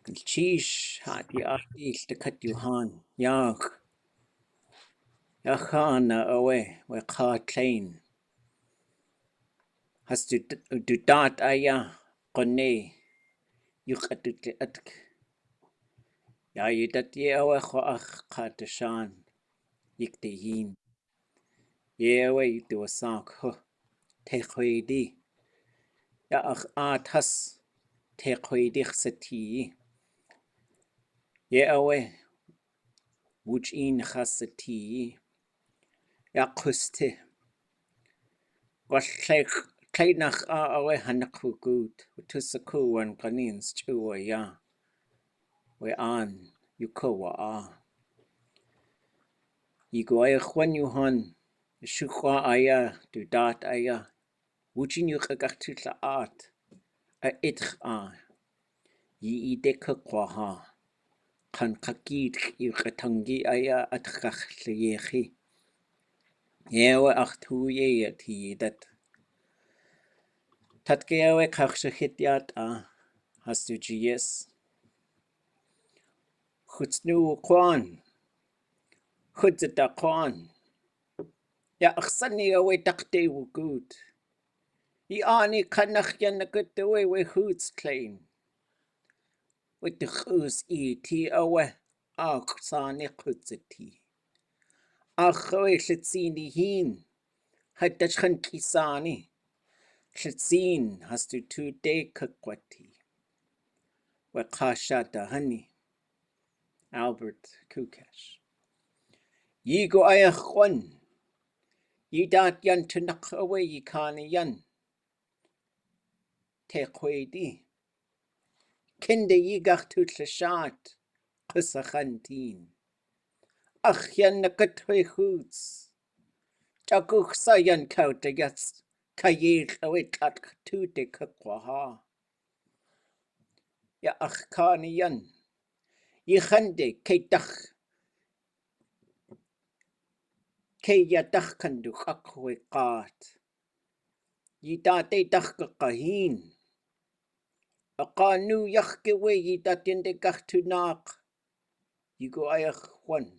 Cheesh hat die achtil de cut Johan. Yach. Yachana away, we car klein. Hast du dat aya, konne, yuch atk. Ja, je dat je awe cho ach kat shan, yik de hin. Ye awe du a sank, ho, te di. Ja, ach has, te di xati. Ye awe, wuch in chasati. Ja, kuste. Was klein nach awe hanaku gut. Tusaku an kanins chua ya. We an, yuko Yigo aya chwan yuhan. Shukwa aya, du dat aya. Wuchin yu chagachtu art. A itch Yi ideka kwaha. Kan kakid yu katangi aya at kachleyechi. Yewe ach tu ye ti dat. Tatgewe kachshachit Hast du GS? Chutznu kwan. Chutzeta kwan. Ja achsani awe takte wu gut. Ani kanach yan na gut away we hoots klein. With the chus ti awe. Ach sani chutzeti. Ach awe chitzini hin. Had dach chan kisani. Chitzin hast du 2 day kakwati. We kashata honey. Albert Kukesh. Yigo ayachwan. Yi dat yan tunak away yi kani yan. Te kwedi. Kinde yigach tut shat. Kusachantin. Ach yan nakatwe hoots. Jakuch sayan kauta yats. Kayir away kat tute kakwaha. Ya ach kani yan. Yi khande keitach. Kei ya dach kandu kakwe kat. Yi date dach kakahin. Aqanu yachkewe yi datinde gachtu nak. Yigo ayach one.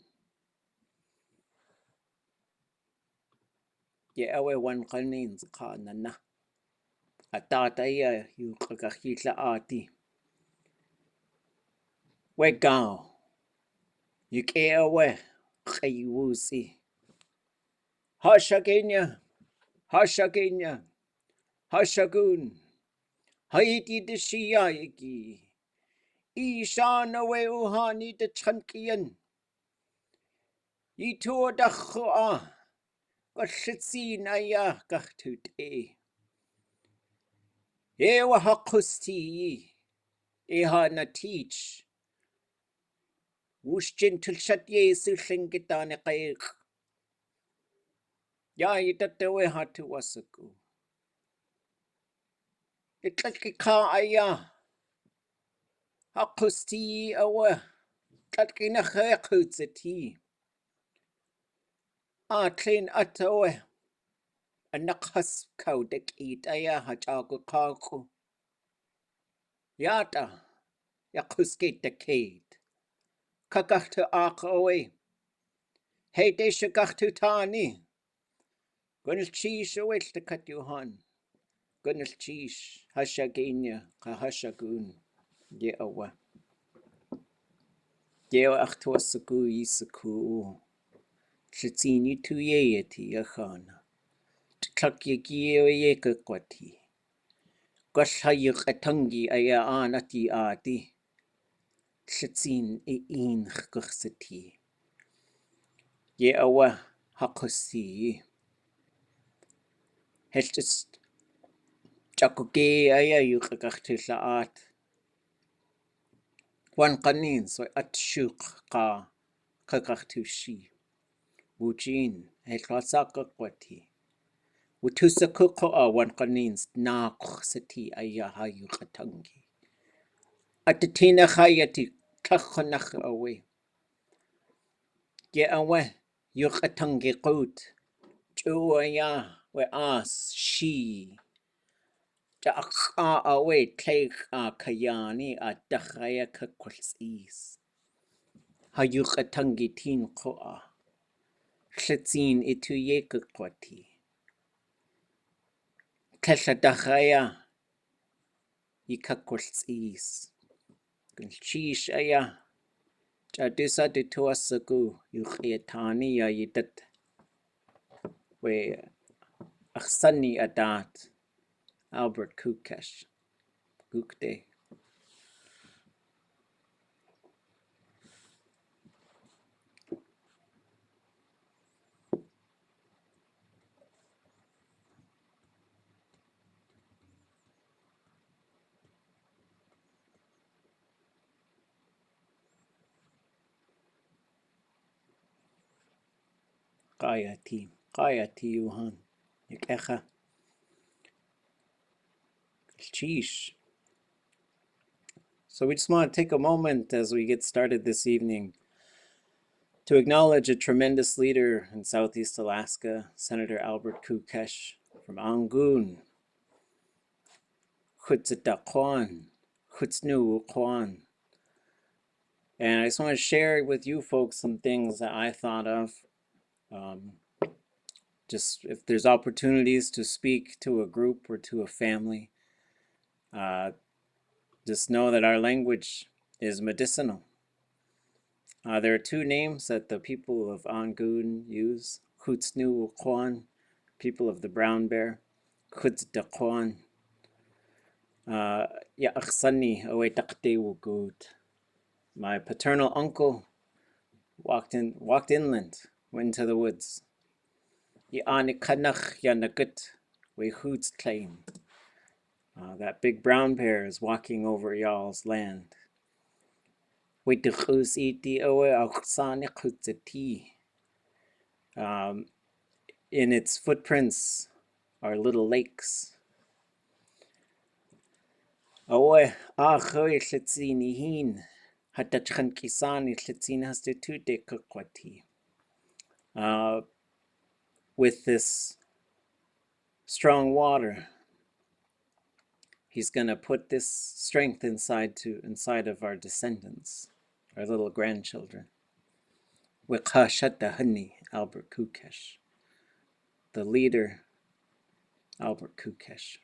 Ye awe one kanins kanana. Atata ya yu kakahila ati. We gao. Yuke awe. Kayusi. Hashagenya. Hashagenya. Hashagun. Haiti de shiyayaki. Ishana we uhani de chankian. Yitur dachua. Washitsina ya gachtute. Ewa hakusti. Eha na teach. Wush gentle shat ye sushingitane kaik. Ya yitatewe hatu wasaku. Itlaki ka aya. Hakusti awa. Tlaki na khakutsati. Clean atawe. Anakas kaudek eat aya hachago kaku. Yata. Yakuske decade. Kakachtu akawe. Hey de shagachtu tani. Gunil chish away to cut you han. Gunil chish. Hashagenya. Kahashagun. Ye awa. Ye achtuasaku yisaku. Shitsini tu yeti yachana. Tlakyaki ye kakwati. Gashayuk atangi aya anati adi. Shitsin in gursati. Ye awa hakusi. Hestis chakuke aya yukakachtisha at. Wan kanin so at shuk ka kakachtushi. Wujin hetlosaka kwati. Wutusakuko wan kanins na kursati aya hayukatangi. Atatina hayati kakhanach away. Ye awe yukatangi gut. Chuaya we as she. away take kayani dachaya kakwalsis. Hayuk atangitin koa. Chetsin itu ye kakwati. Kesha dachaya yikakwalsis. Chish aya. Jadisa de tuasagu yukiatani ya yidat. We aksani adat. Albert Kukesh. Gukde. Qayati Yuhan. Yikecha. Sheesh. So we just want to take a moment as we get started this evening to acknowledge a tremendous leader in Southeast Alaska, Senator Albert Kukesh from Angoon. Khutzitaqwan, Khutznu. And I just want to share with you folks some things that I thought of. Just if there's opportunities to speak to a group or to a family, just know that our language is medicinal. There are two names that the people of Angoon use. Khutznu Kwan, people of the brown bear. Khutzitaqwan. Ya aksani away takte wugud. My paternal uncle walked inland, went into the woods. That big brown bear is walking over y'all's land. In its footprints are little lakes. With this strong water, he's going to put this strength inside of our descendants, our little grandchildren. Albert Kukesh, the leader, Albert Kukesh.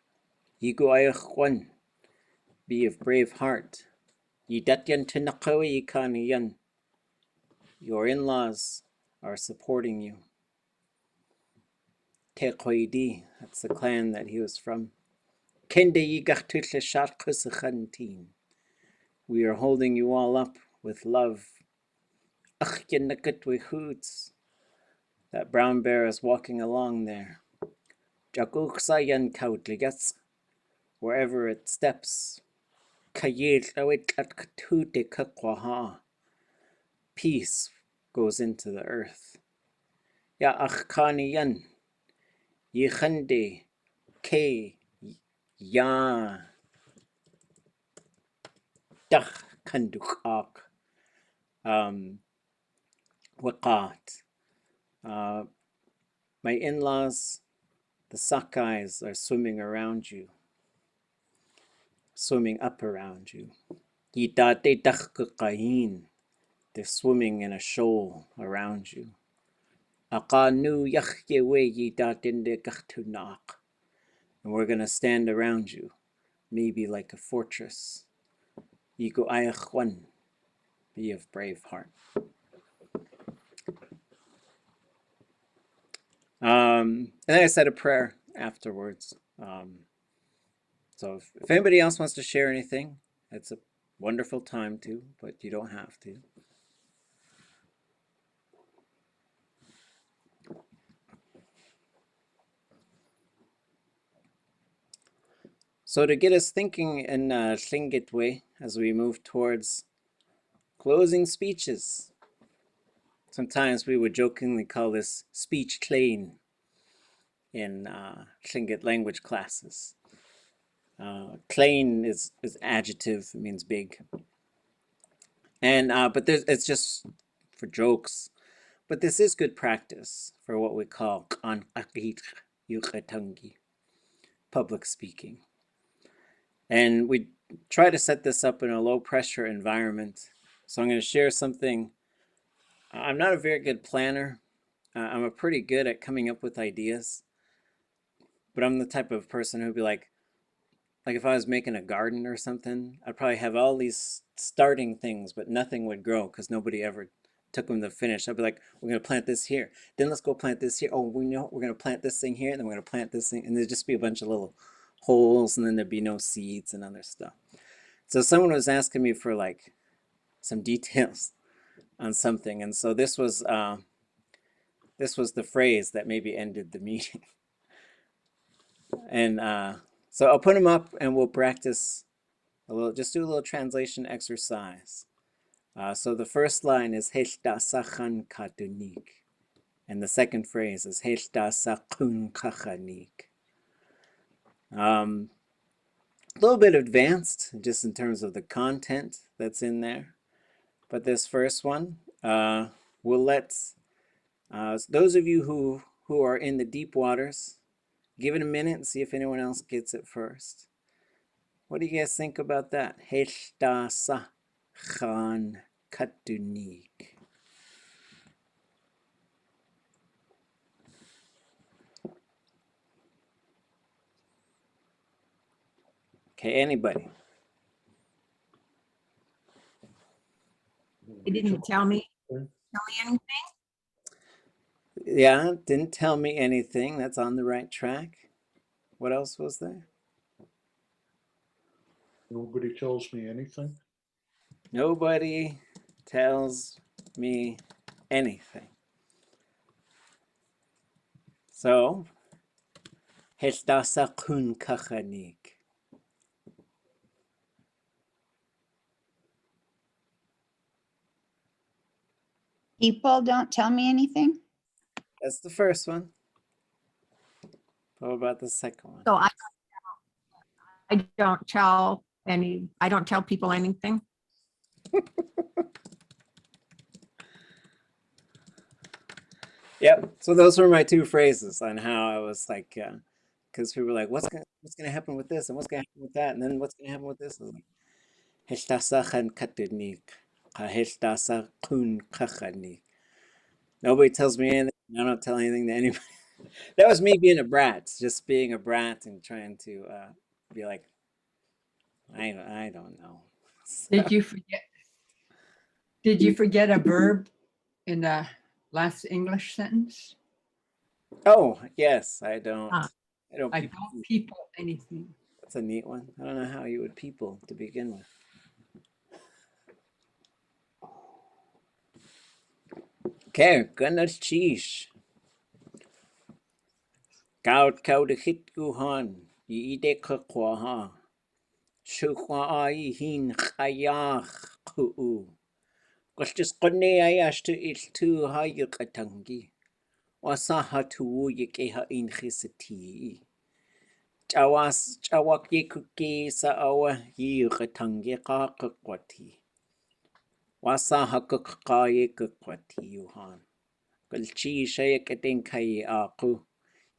Be of brave heart. Your in-laws are supporting you. Teqoidi, that's the clan that he was from. We are holding you all up with love. That brown bear is walking along there. Wherever it steps. Peace goes into the earth. Ya akhkaniyan. Yikhande. Ke. Ya. Dak kandukak. Waqat. My in-laws, the Sakais, are swimming around you. Swimming up around you. Yitate dakhkayin. They're swimming in a shoal around you. Aqanu yakhyewe yidatinde gakhtunak. And we're going to stand around you, maybe like a fortress. Yigo ayachwan. Be of brave heart. And then I said a prayer afterwards. So if anybody else wants to share anything, it's a wonderful time to, but you don't have to. So to get us thinking in Tlingit way as we move towards closing speeches. Sometimes we would jokingly call this speech klein in Tlingit language classes. Klein is adjective, it means big. And but it's just for jokes. But this is good practice for what we call public speaking. And we try to set this up in a low pressure environment. So I'm going to share something. I'm not a very good planner. I'm a pretty good at coming up with ideas, but I'm the type of person who'd be like if I was making a garden or something, I'd probably have all these starting things, but nothing would grow because nobody ever took them to finish. I'd be like, we're going to plant this here. Then let's go plant this here. Oh, we know we're going to plant this thing here. And then we're going to plant this thing. And there'd just be a bunch of little holes, and then there'd be no seeds and other stuff. So someone was asking me for like some details on something. And so this was the phrase that maybe ended the meeting. And so I'll put them up and we'll practice a little, just do a little translation exercise. So the first line is Heshtasachan katunik. And the second phrase is Heshtasakun kachanik. A little bit advanced just in terms of the content that's in there. But this first one, we'll let those of you who are in the deep waters, give it a minute and see if anyone else gets it first. What do you guys think about that? Heshtasachan katunik. Okay, anybody? It didn't tell me anything. Yeah, didn't tell me anything. That's on the right track. What else was there? Nobody tells me anything. Nobody tells me anything. So, Heshtasakun kachanik. People don't tell me anything. That's the first one. What about the second one? So I don't tell people anything. Yep. So those were my two phrases on how I was like, because people were like, what's gonna happen with this, and what's gonna happen with that, and then what's gonna happen with this? I was like, Heshtasachan katunik. Heshtasakun kachanik. Nobody tells me anything. I don't tell anything to anybody. That was me being a brat, just being a brat and trying to be like, I don't know. Did you forget? Did you forget a verb in the last English sentence? Oh, yes, I don't. Ah. I don't. I don't people anything. That's a neat one. I don't know how you would people to begin with. Okay, goodness cheese. Gaut de hit guhan. Yide kakwaha. Shukwa ai hin khayach ku. Gustis qone ayashtu iltu hayukatangi. Wasahatu yikeha in hisati. Chawak yikuki sa awa yukatangi kakakwati. Wasahakaka yikukwati yuhan. Gulchi shayakatin kai aku.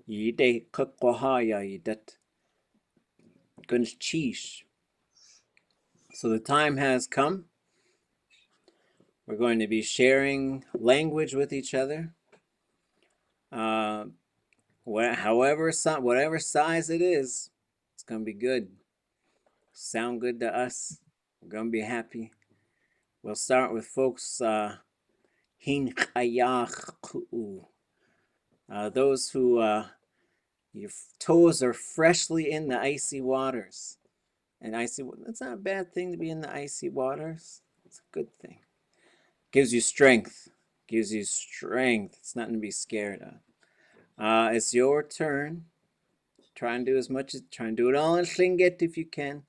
Yide kakwahaya yidat. Gulchish. So the time has come. We're going to be sharing language with each other. Whatever size it is, it's going to be good. Sound good to us. We're going to be happy. We'll start with folks hin chayach ku'u. Those who your toes are freshly in the icy waters. And that's not a bad thing to be in the icy waters. It's a good thing. Gives you strength. Gives you strength. It's nothing to be scared of. It's your turn. Try and do it all in Tlingit if you can.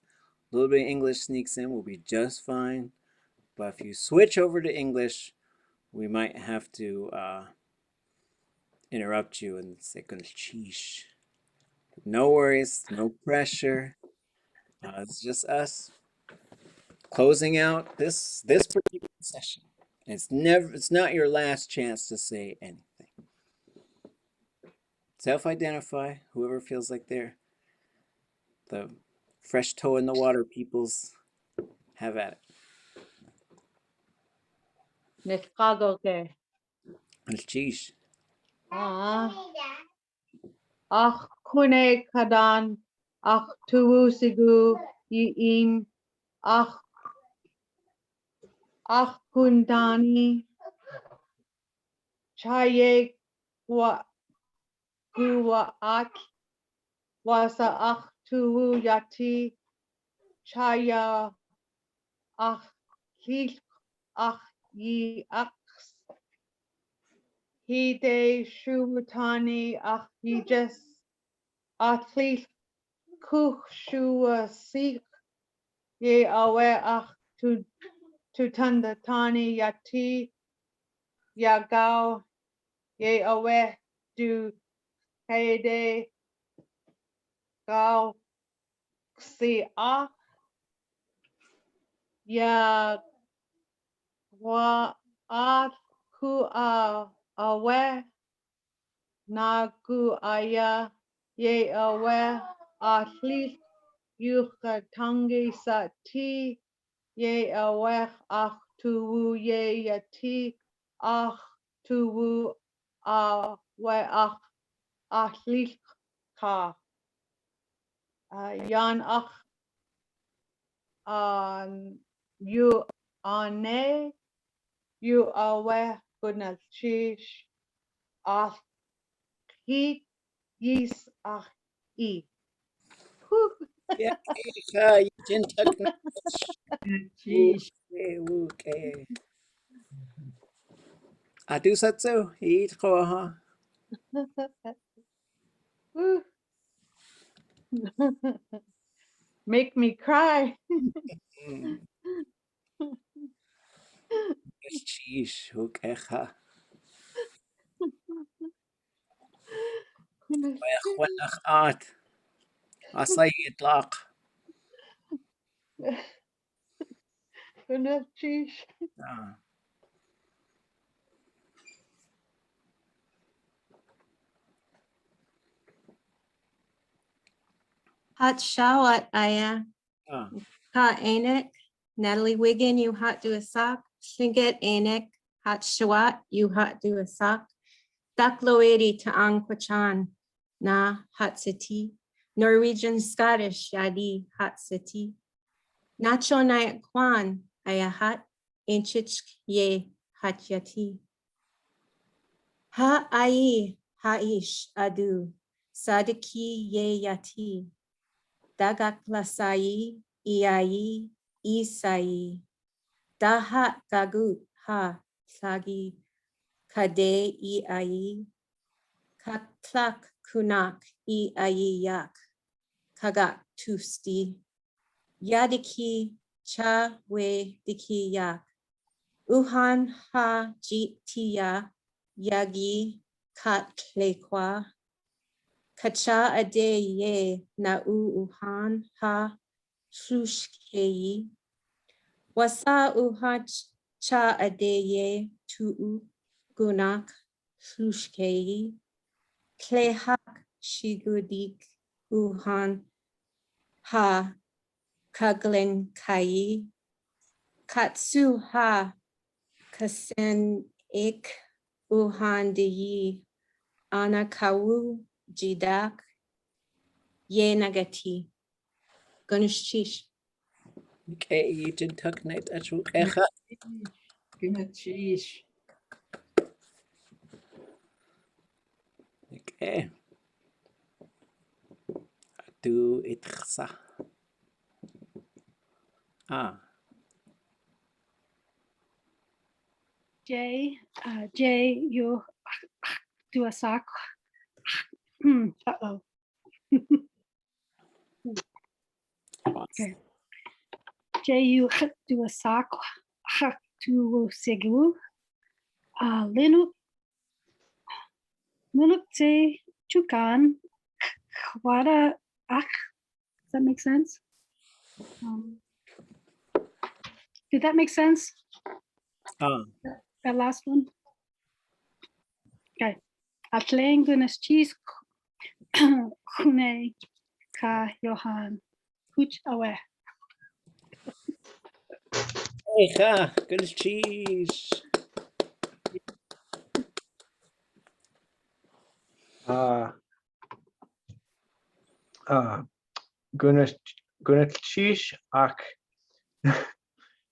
A little bit of English sneaks in, we'll be just fine. But if you switch over to English, we might have to interrupt you and say sheesh. No worries, no pressure. It's just us closing out this particular session. It's not your last chance to say anything. Self-identify, whoever feels like they're the Fresh toe in the water, peoples. Have at it. Nishkagoke. Sheesh. Ach kune kadan. Ach tuwu sigu yiim. Ach kundani. Chaye gua ak. Wasa ach tuwu yati. Chaya ach kil ach yi aks. Hide shumutani ach yijes. Athlete kuch shua sikh. Ye awe ach tu tanda tani yati. Yagao ye awe du kaide gao si ach. Ya wa at ku awe na ku aya ye awe athlete yukatangi sati ye awe ach tuwu ye yati ach tuwu awe ach athlete ka yan ach you ane you awe goodness chish ach he yis ach e. Whew. Yeah, you didn't tuck no. Jeez. Okay. Adu satsu, eat koha. Whew. Make me cry. Sheesh, okay. Wach art. Asay itlaq. Goodness, sheesh. Hot shawat aya. Ha Anik. Natalie Wiggin, you hot do a sock. Shinget Anik. Hot shawat, you hot do a sock. Dakloedi Taang Kwachan. Na hot city. Norwegian Scottish Yadi hot city. Nacho Nayak Kwan aya hot. Inchich ye hot yati. Ha ai haish adu. Sadiki ye yati. Dagak lasai iai isai. Dahat gagut ha sagi kade iai. Kaklak kunak iai yak. Kagak tusti. Yadiki cha we diki yak. Uhan ha jitiya yagi katlekwa. Kacha ade ye na uhan ha shushkei. Wasa uha cha ade ye tu gunak shushkei. Klehak shigudik uhan ha kaglen kai. Katsu ha kasen ik uhan de anakawu jidak ye nagati. Ganushchish. Okay, you didn't tuck night. That's okay. Goodness, jeez. Okay. Do it. Jay, you do a sock. Uh-oh. Okay. Jay, you do a sock. To Segu. Linuk te chukan. Kwada ak. Does that make sense? Did that make sense? That last one? Okay. Atlengunas cheese kune ka Johan Hooch awe. Echa, good cheese. Gonna chish ak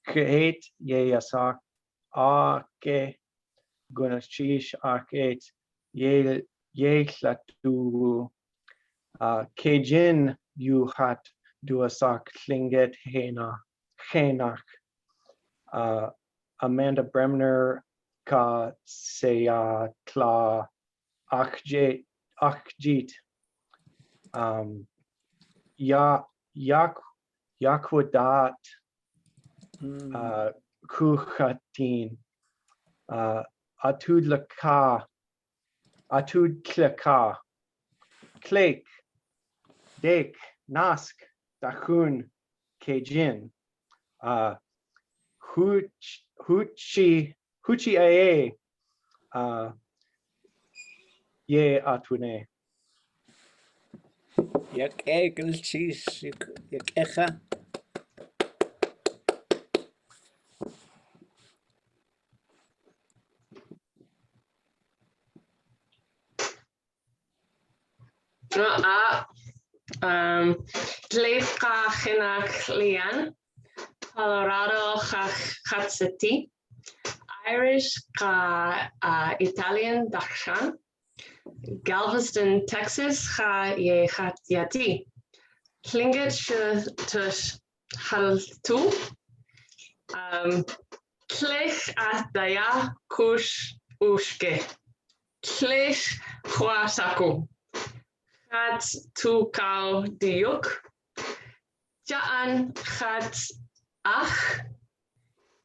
create ye asak ake gonna chish ak eight ye latu Kejin you hat do asak klinget henak Amanda Bremner ka seya kla akjit yakwadat kuchatin atud klaka klek dek nask dakun kejin huchi ae ye atune. Yak good cheese. Yak echa. Leif ka chinnach lian, Colorado chat city, Irish ka Italian darshan, Galveston, Texas cha ye chat yati, Klinget tush haltu, Klech at daya kush ushke, Klech kwasaku. Gaat tu kau diuk. Jaan gaat ach.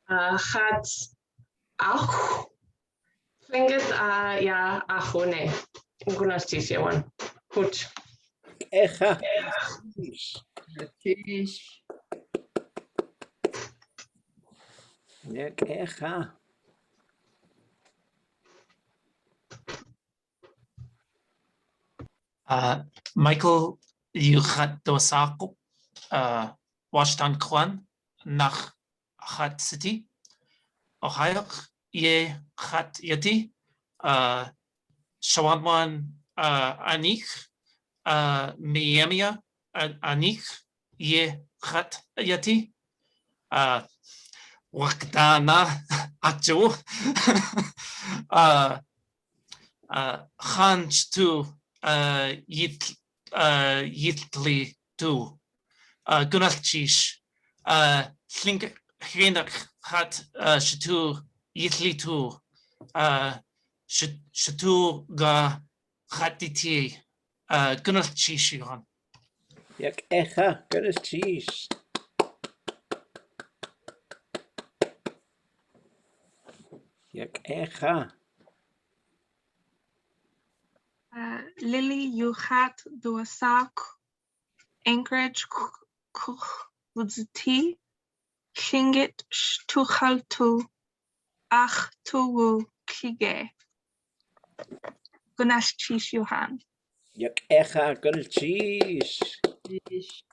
Gaat ach. Klinget ja achune. Gunas tisjewan. Goed. Echa. Tish. Yak echa. Michael, you gaat dosaku Washington Kwan nach Hat City. Ohio, ye hat yati. Shawanwan anik. Miami anik ye hat yati. Wakdana akjo. Hanch tu yitli tu gunalchish think hinak hat shatu yitli tu shatu ga hatiti gunalchish yon. Yak echa, good cheese. Yak echa. Lily, you hat do a sock. Anchorage, Kuzuti. Shingit, Shtuchaltu. Ach, Tuwu, Klige. Gunash Chish Yohan. Yak echa, good cheese. Tish.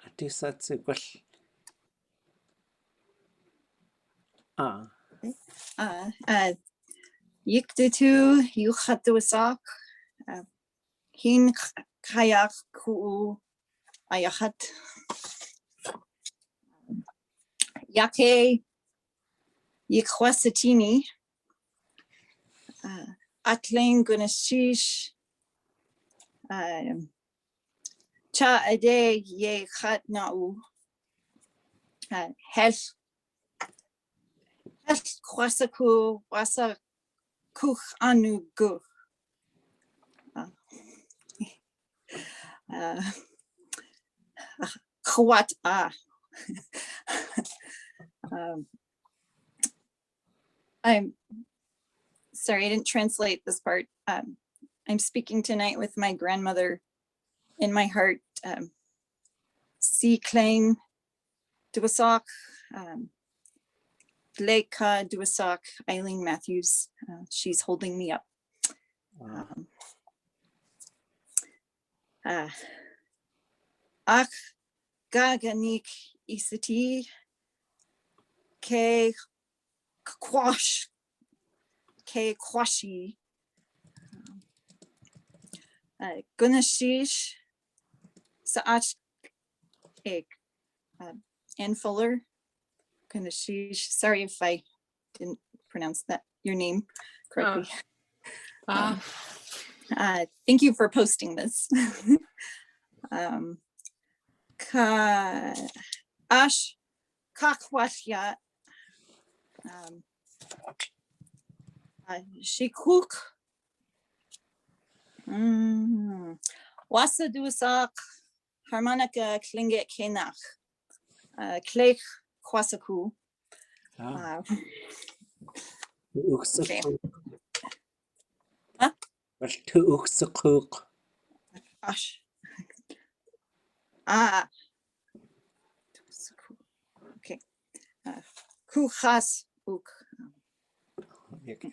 Atisatse gwell. Yiktutu, yuchatuasak, hin kayak ku ayahat. Yake yikwasatini, atling gunashish, cha ade ye khat nau, health kwasaku wasa kuch anu gu. Kwat I'm sorry, I didn't translate this part. I'm speaking tonight with my grandmother in my heart. Si Klein Duasak, Bleka Duasak, Eileen Matthews. She's holding me up. Ach Gaganik Isiti Ke Kwash Ke Kwashi Gunashish Saach Egg Ann Fuller Gunashish. Sorry if I didn't pronounce that your name correctly. Thank you for posting this. Ash Kakwashya Shikuk Wasa Dusak Harmonica Klinget Kenach Klech Kwasaku. Okay. Ash. Okay. Kuchas uk. Okay.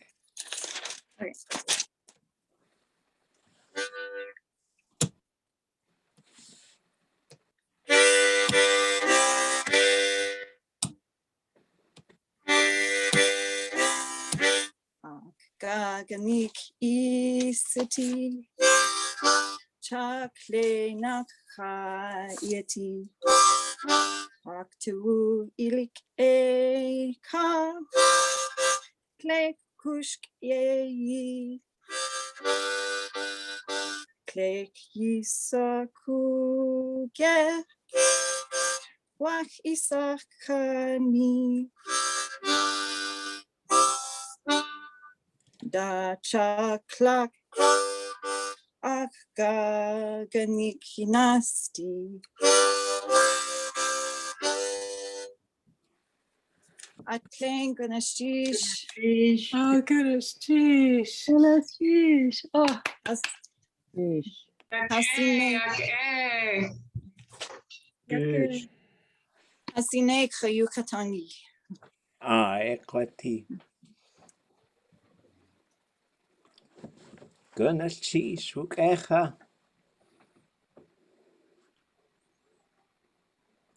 Gaganik isiti chakle nakha yeti aktu ilik e ka kle kushk ye kle yisaku ge wach isakani da chaklak ak gaganik nasti Atlang Ganashish. Oh, goodness, geez. Oh, Hasine Kayukatangi. Equity. Gunashish Ukecha.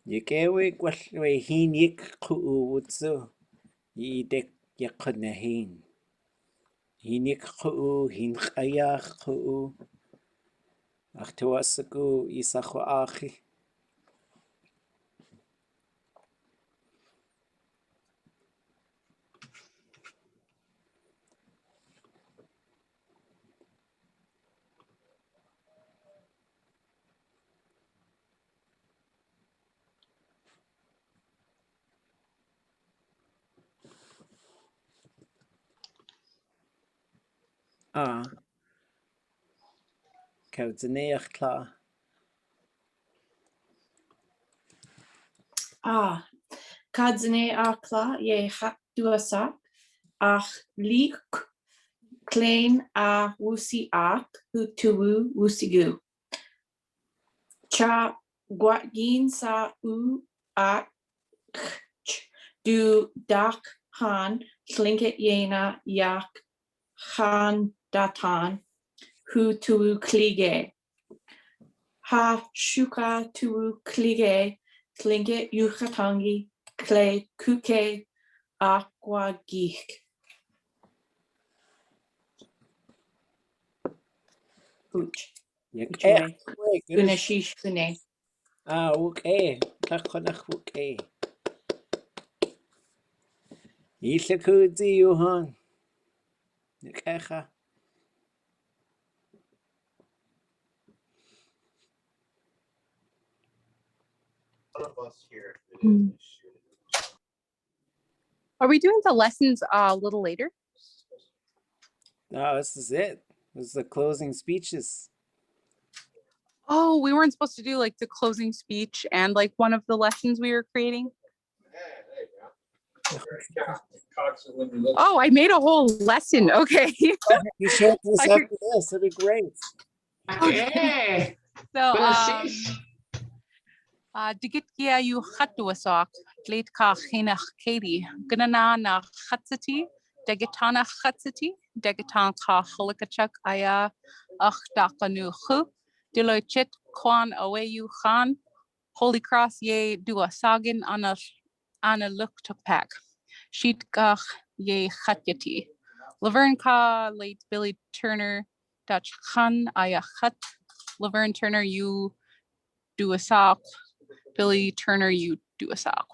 Yekewe Gwashwe Hinik Kuutsu. Yidek Yakunahin. Hinik Ku, Hinkayach Ku. Achtuasaku Isaku Achi. Kevzaneach Kla. Kadzane akla ye hak duasak ach lik klein a wusi ak utuwu wusigu. Cha guatgin sa u ak du dak han slinket yena yak han datan hu tuwu klige. Ha shuka tuwu klige slinket yukatangi kle kuke aqua geek. Hooch. Gunashish Gune. Okay. Takonach okay. Isakudzi Johan. Kecha. Are we doing the lessons a little later? No, this is it. This is the closing speeches. Oh, we weren't supposed to do like the closing speech and like one of the lessons we were creating. Oh, I made a whole lesson. Okay. You should this after this. It'd be great. Okay. So, digit kia you hatuasak Late ka chinach Katie. Gunana na chatsati. Degatana chatsati. Degatan ka holikachuk aya. Ach dakanu chu. Dilochit kwan away you khan. Holy Cross ye dua sagin ana look to pack. Sheet gach ye chatyati. Laverne ka late Billy Turner. Dutch khan aya chat. Laverne Turner you do a sock. Billy Turner you do a sock.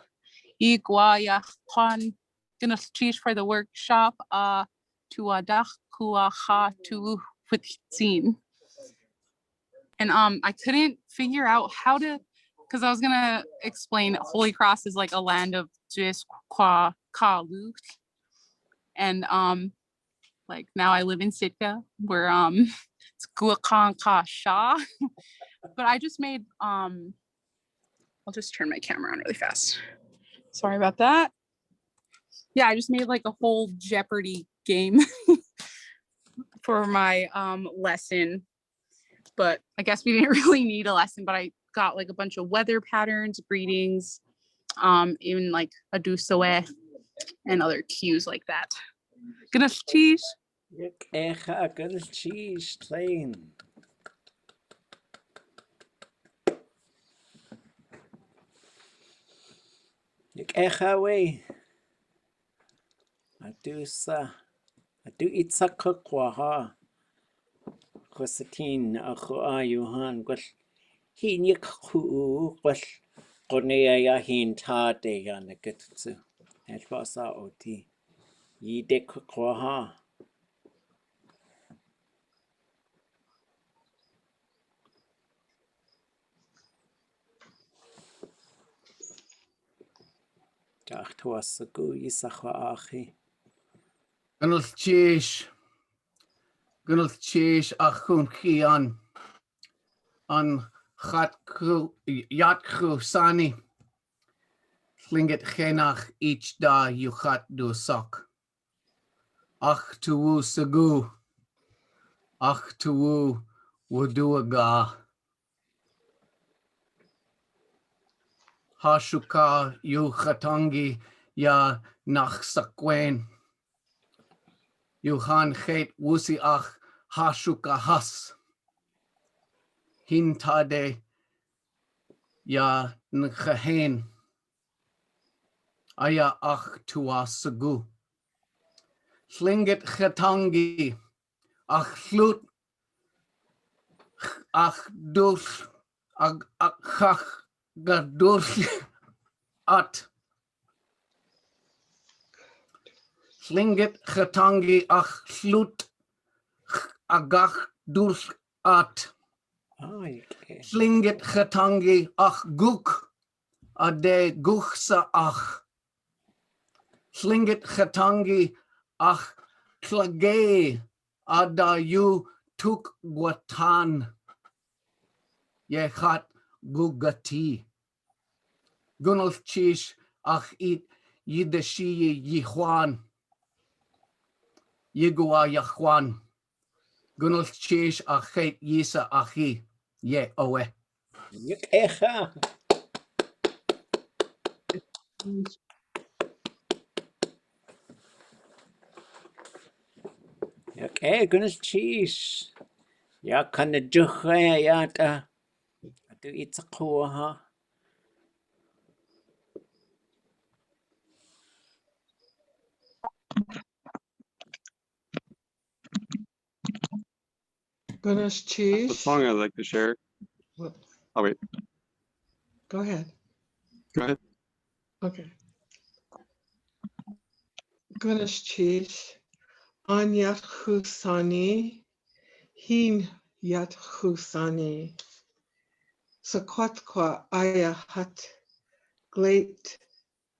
Igwaya khan gonna teach for the workshop to adach kuaha to with scene. And I couldn't figure out how to, because I was gonna explain Holy Cross is like a land of just kwa kalut. And like now I live in Sitka where it's guakan ka sha. But I just made I'll just turn my camera on really fast. Sorry about that. Yeah, I just made like a whole Jeopardy game for my lesson. But I guess we didn't really need a lesson, but I got like a bunch of weather patterns, greetings, even like a dusoe and other cues like that. Gonna cheese. Gonna cheese plain. Way. I do it's a cookwaha. Cosatin, a hoa, Johan, was he nick who was Cornea hin tade on the getsu. It was our OT. Ye de cookwaha. Dacht was a go Isachwa achi. Gunnel cheese achun chian an yatchu sani slinget chenach each da yuchat do sok ach tuwu sagu ach tuwu wuduaga hashuka yuchatangi ya nach sakwen Yuhan chet wusi ach hashuka has hintade ya nchahen aya ach tua sagu slinget chatangi ach chlut ach dus ach chach gadus at slinget chatangi ach chlut agach dus at slinget chatangi ach guk ade guchsa ach slinget chatangi ach klage ada yu tuk guatan yechat gugati gunol chish ach it yidashi yihuan yigua yahuan gunol chish ach het yisa achi ye owe Goodness cheese. Ya can the juche yata. I do it's a koha. Goodness cheese. The song I'd like to share. What? Oh wait. Go ahead. Go ahead. Okay. Goodness cheese. An yat husani. Hin yat husani. Saquatqua aya hat. Glate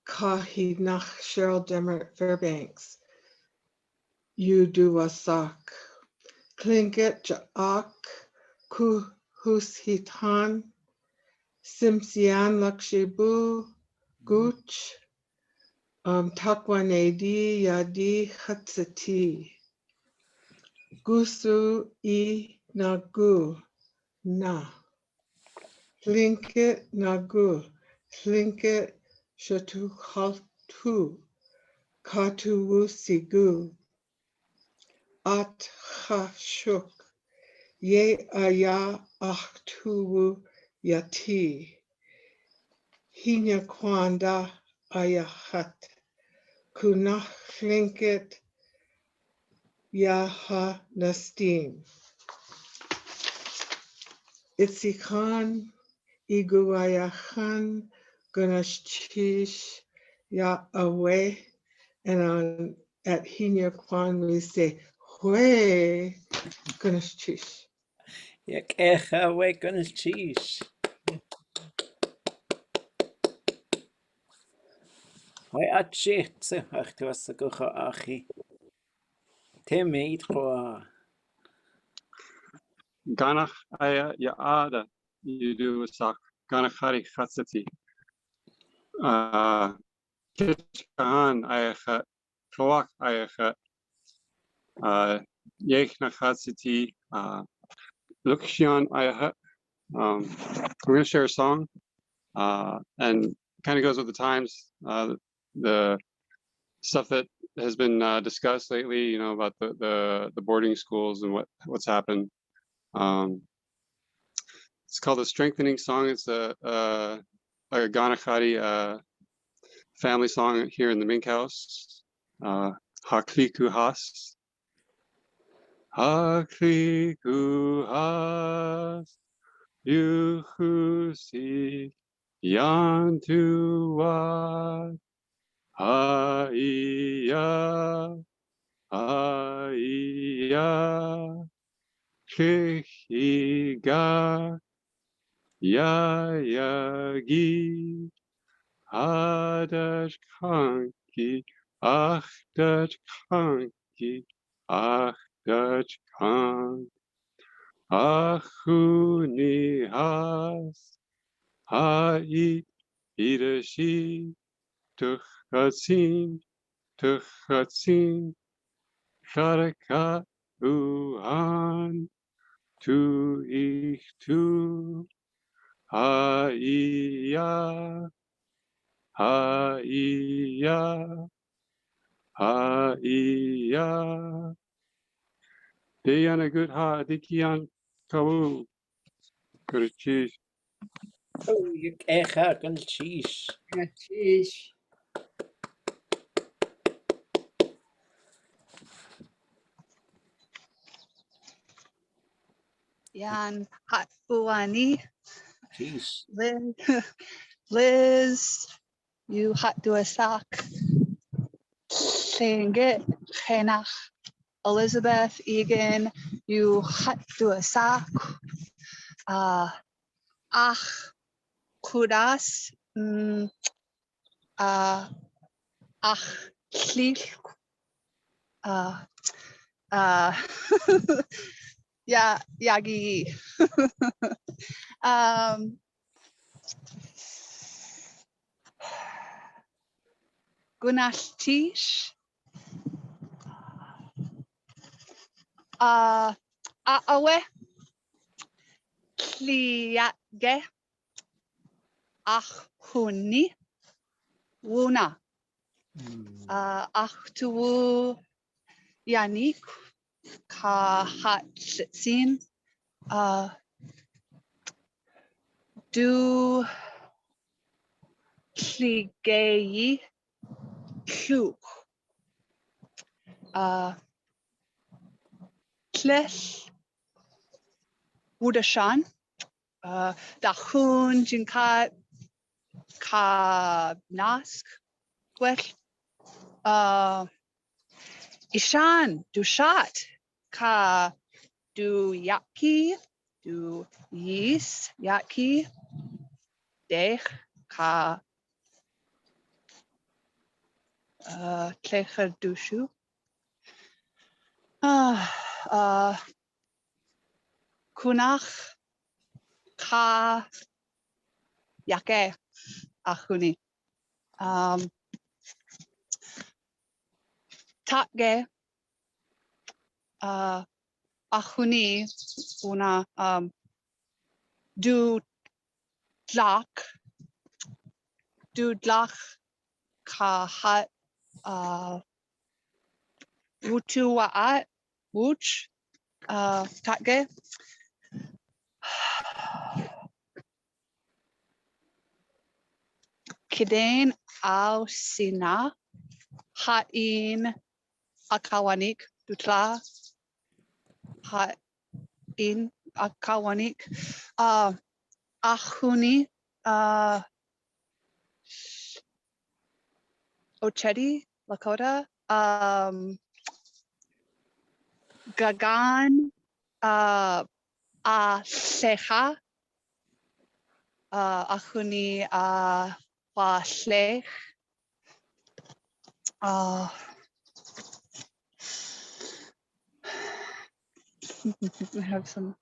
kahi nach Cheryl Demert Fairbanks. You do a sock. Klinget jaak ku hus hitan. Simsian lakshibu guch. Takwanedi yadi hatsati. Gusu I nagu na. Tlinket nagu. Tlinket Shatuhaltu Katuwusigu At Chashuk Ye Aya Achtuwu Yati Hinya Kwanda Ayahat Kunachlinket Yaha Nastim Itzikan Iguayachan Gunashchish Yahweh, and on at Hinya Kwan we say Hue Gunashchish. Yak echa we gunnels cheese. Hoi at shit, ach tu was a gucha achi. Tim eat kwa. Ganach aya yaada yidu sak ganachari chatzati. Kitchahan ayachat kloak ayachat yechna chatzati lukshian ayachat. We're going to share a song, and kind of goes with the times. The stuff that has been discussed lately, you know, about the boarding schools and what's happened. It's called a strengthening song. It's a Ganachari family song here in the Mink House. Hakliku Has. Hakliku Has. Yuhusi Yantua. Haiya. Haiya. Kehiga. Yayagi Hadash Kanki Achdash Kanki Achdash Kank Achuni Has Hai Hidashi Tuchatsin Tuchatsin Charaka Uhan Tu Ich Tu Haiya Haiya Haiya Deyana good ha dikian kawu good cheese. Oh, yak echa gunnels cheese. Cheese. Yan Hot Buani. Cheese. Liz, you hot do a sock. Singit, Henach, Elizabeth, Egan, you hot do a sock. Ach, Kudas, ach, Chlich, yeah, Yagi. Gunashtish. Awe. Kliatge. Achuni. Wuna. Achtuwu Yanik. Kahat Sitzin. Du Kligei Kuk. Klech Wudashan. Dachun Jinkat Ka Nask. Gwell. Ishan Dushat Ka Du Yaki. Du Yis Yaki. Dech Ka Klecher Dushu. Kunach Ka Yake Achuni. Tatge Achuni Una Du Tlak Dudlach ka hat wutu waat wuch tatge Kidane au sina hat in akawanik dutla hat in akawanik achuni Ochedi Lakota Gagan Secha achuni Waslech we have some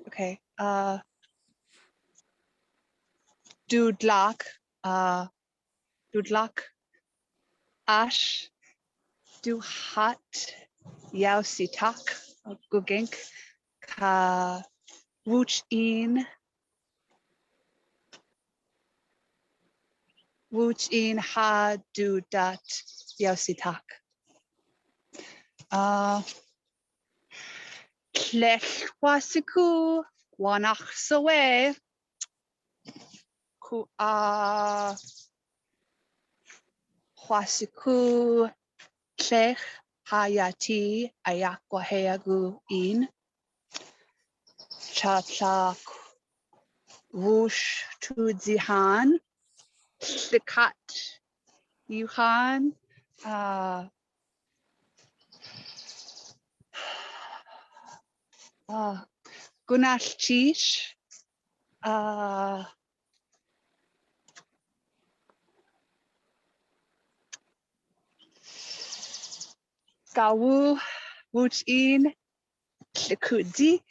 okay Dudlak Ash Duhat Yausitak Gugink Ka Wuch in Ha Dudat Yausitak Klechwasiku Wanach Soe Ku Wasiku Klech Hayati Ayakwaheagu in Chatlak Wush Tudzihan Slikat Yuhan Gunash Chish Gawu Wuchin Likudi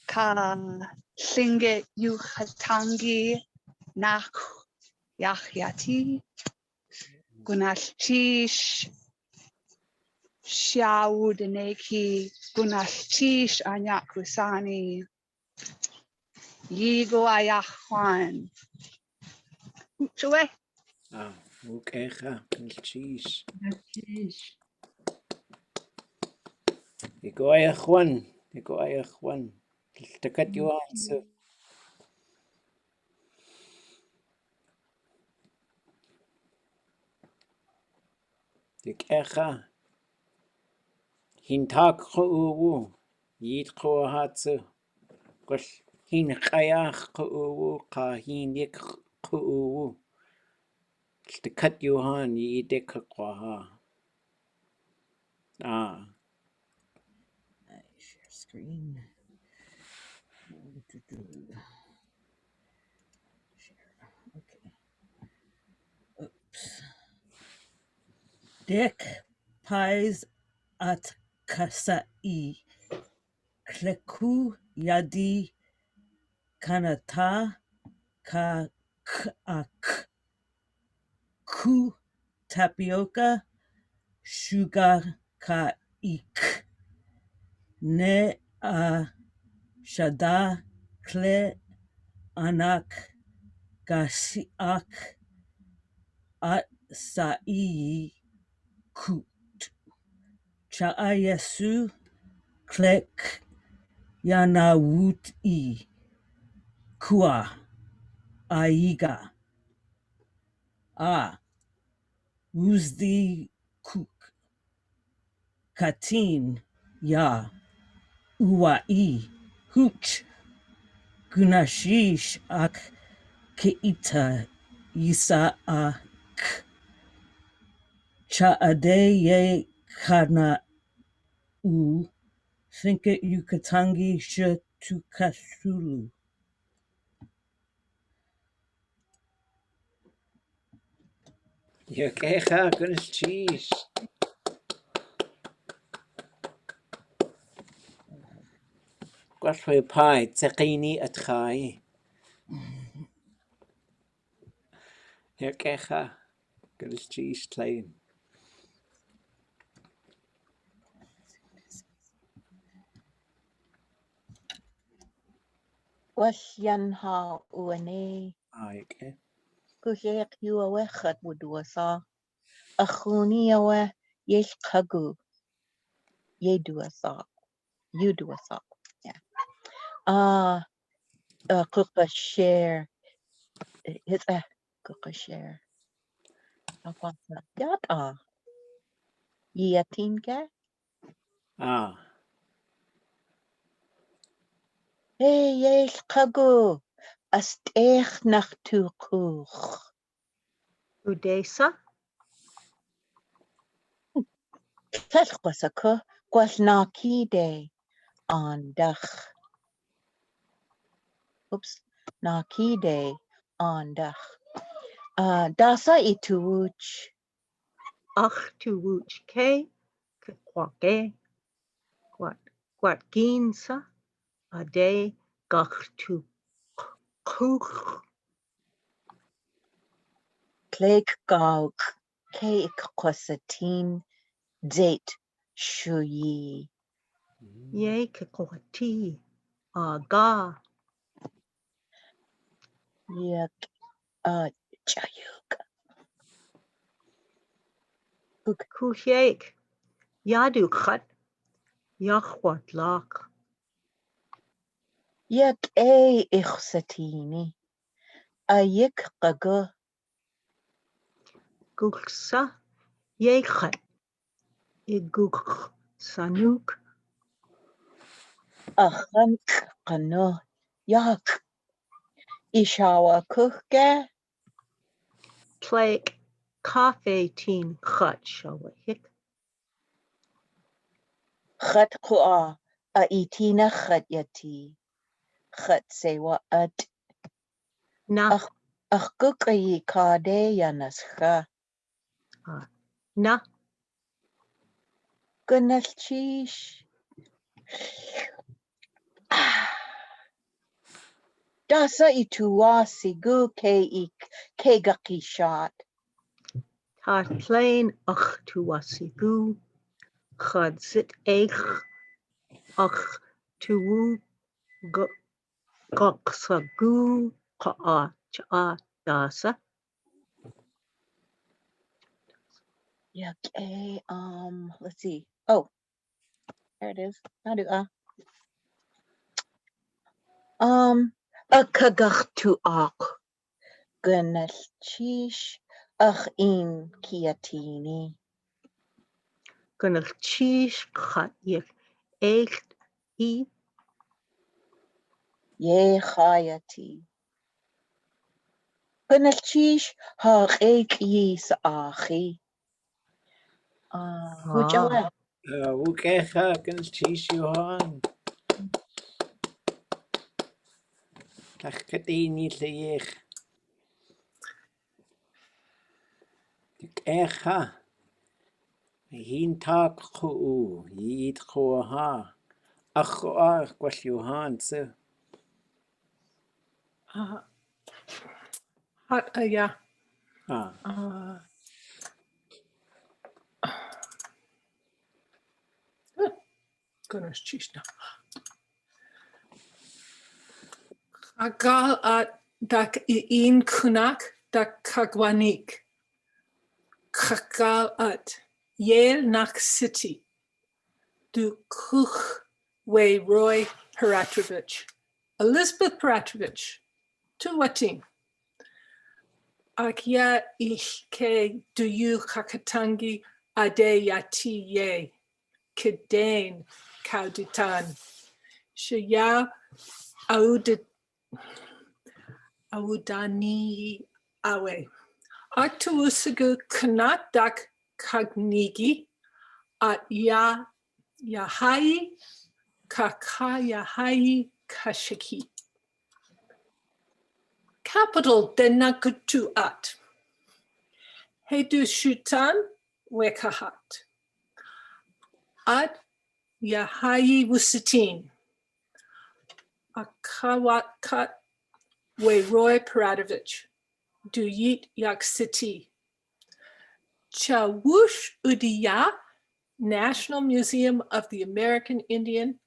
Ka Singe Yuhatangi Nak Yahyati Gunash Chish Shawudaneki Gunash Chish Anyakusani Yigo Ayahwan Uchewe Mukecha, cheese. Cheese. Igoya Juan. Takat you answer. Dikecha. Hintak Kouwu. Yit Kohatsu. Gosh. Hin Kayach Kouwu. Ka Hinik Kouwu. Takat Johan. Yidek Kwaha. Share screen. Okay. Oops. Dick pies at kasai. Kleku yadi kanata ka ak. Ku tapioca sugar ka ik. Ne a shada kle anak gasiak at sai kut. Chaayesu klek yanawut I kua aiga uzdi kuk katin ya uai huch gunashish ak keita isa ak chaade kana u Thinket Yukatangi Shetukasulu. Yakecha, goodness cheese. Gwashwe pie, Tsekini Atchai. Yakecha, goodness cheese plain. Wasyanha uane. Okay. Kushek you awe khat wuduasa. Achuni awe yesh kagu. Ye duasa. You duasa. Yeah. Kuka share. It's a kuka share. Apasa. Yata. Yatinka. Hey, yesh kagu. Astech nach tukuch. Udesa. Tlachquasaka quasnaki day on dach. Oops, naki day on dach. Dasa ituuch. Ach tuuch ke. Kwake. Kwat ginsa. A day gach tu kuch. Clegg gauk. Ke quasatin date shuyi. Ye ke kwati. Aga. Yak chayuk. Kushek. Yadu khat. Yachwat lach. Yak ichsatini. Ayik qaga. Guksa. Ye khat. Iguk sanuk. Achank qano. Yak. Ishawa kuchga. Tlake. Cafe teen khat shawahik. Khat qua. A itina khat yati. Khat sewa at. Na. Ach kukayi kade yanascha. Na. Gunalchish. Dasa ituwasi gu ke gaki shot. Tar plain ach tuwasigu. Chad sit eich. Ach tuwu. Goksagu. Ka'a cha dasa. Yak let's see. Oh, there it is. Nadu a kagach tu ak. Gunalchish. Ach in kiatini. Gunalchish chat yek echt I. Ye chayati. Gunalchish ha ek yis achi. Hujawa. Wukecha kan Chishuhan. Takatini Leich. Echa. Hin tak ku yid koha. Achua kwashuhan se. Hot yeah. Goodness, chishna. Agal at dak in kunak dak kagwanik. Kakal at Yale nak city. Du kuch we Roy Peratrovich. Elizabeth Peratrovich. Tuwating. Akia ich ke du yu kakatangi ade yati ye. Kedane kauditan. Shaya audani awe. Atuusagu kanat dak kagnigi at yahai kakayahai kashiki. Capital denakutu at. Hedu shutan wekahat. At yahai wusitin. Akawatkat we Roy Peratrovich. Duyit yak city. Chawush Udiya, National Museum of the American Indian,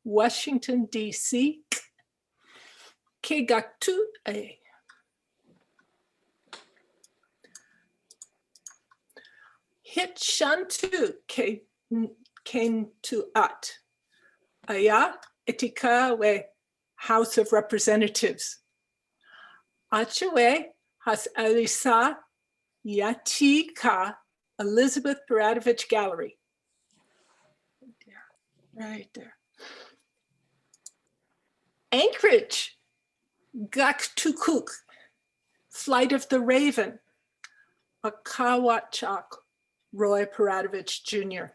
Washington, D.C. Kegaktu A. hit shantu came to at. Aya etika we House of Representatives. Achewe has Elisa Yatika Elizabeth Baratovich Gallery. Right there. Anchorage, Gaktukuk, Flight of the Raven, Akawachak, Roy Baratovich Jr.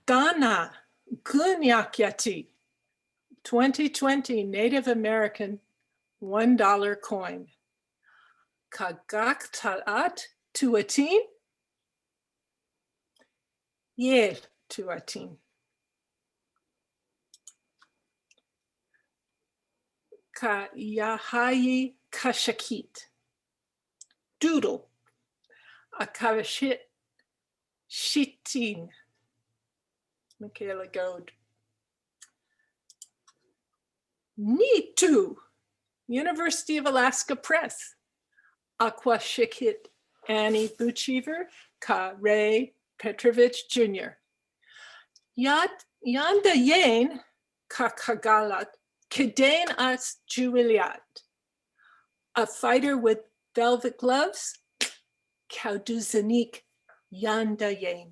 Ghana, Gunyakyati, 2020 Native American $1 coin. Kagaktaat Tuatin, Yé Tuatin. Ka Yahayi Kashakit, Doodle, Akavashit Shitin, Michaela Goad. Nitu, University of Alaska Press, Aquashikit Annie Buchever, Ka Ray Petrovich Jr. Yanda Yain, Ka Kagalat, Kidain As Juliat, a fighter with velvet gloves, Kauduzanik Yanda Yain.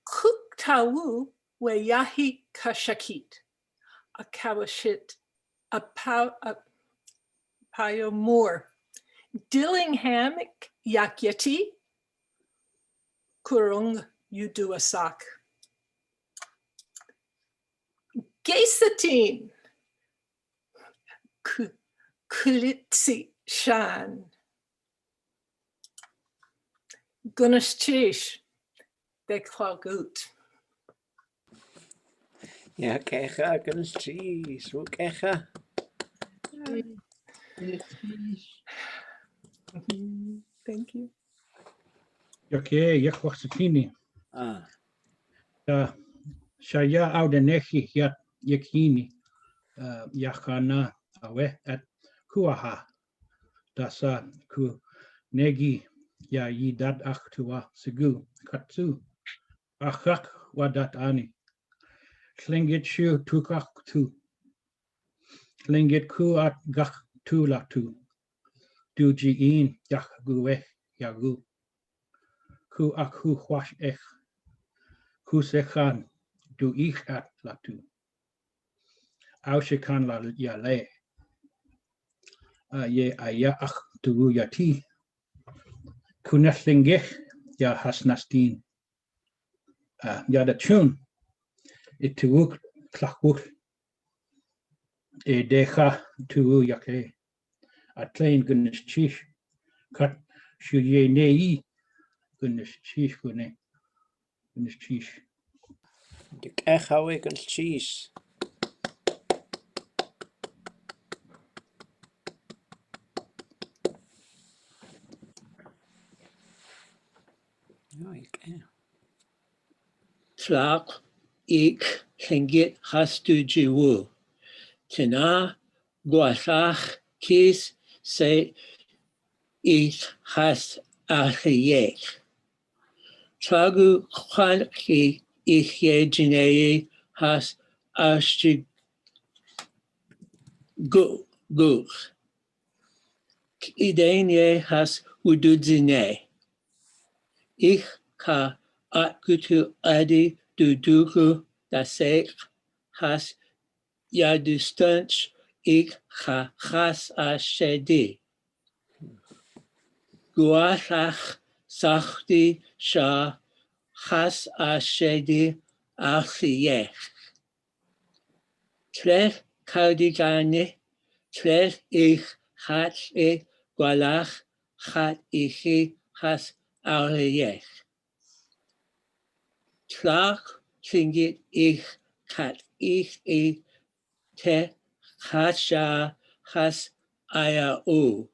Kuktawu Weyahi Kashakit, a Kawashit, a Payomur. Dillingham Yakyati, Kurung Yuduasak. Gaysatin, Kulitsi Shan. Gunashchish, Beklagut. Ja, kecha, guns cheese, hoe kecha. Thank you. Okay, jak wachtini. Saya oude nechi ja yakini. Yakana awe at kuaha. Dasa ku negi ya yidat achtua segu katsu. Achak wadat ani. Klingit shu tukak tu. Klingit ku at gach tu la tu. Du jiin yak guwe yagu. Ku aku wash ech. Ku sechan du ich at la tu. Aushekan la yale. Ye aya ach tu yati. Kuneslingich ya hasnastin. Ja de tune. It tuuk klachuk. E decha tu yake. A klein gunnish chish. Kat shuye nei gunnish chish gune. Gunnish chish. De kecha we guns cheese. Ja, ik ken. Tlak ik hengit hastu jiwu. Tina guasach kis se ich has ahiyek. Tragu kwanki ich ye jinei has ashti gu. Idenie has ududzine. Ich ka atkutu adi duduku dasek has yadustunch ik ha has ashedi. Guachach sachti sha has ashedi achiyech. Trech kaudigane, trech ich hat e gwalach hat ichi has achiyech. Tlach singit ich kat ich e te hasha has aya o.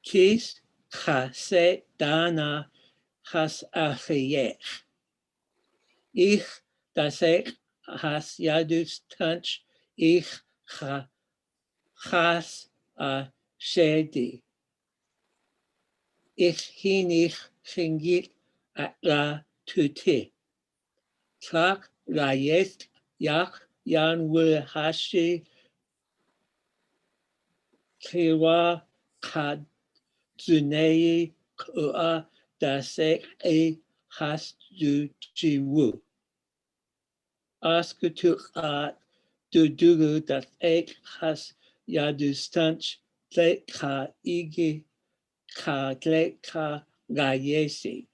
Kis ha se dana has achayech. Ich dasek has yadus tunch ich has a shedi. Ich hinich shingit at la tuti. Tlak la yest yak yan will hashi kiwa kad zunei kua dasek e has du jiwu. Askutuk at dudugu dat ek has yadustanch tlek ka igi ka tlek ka gayesi.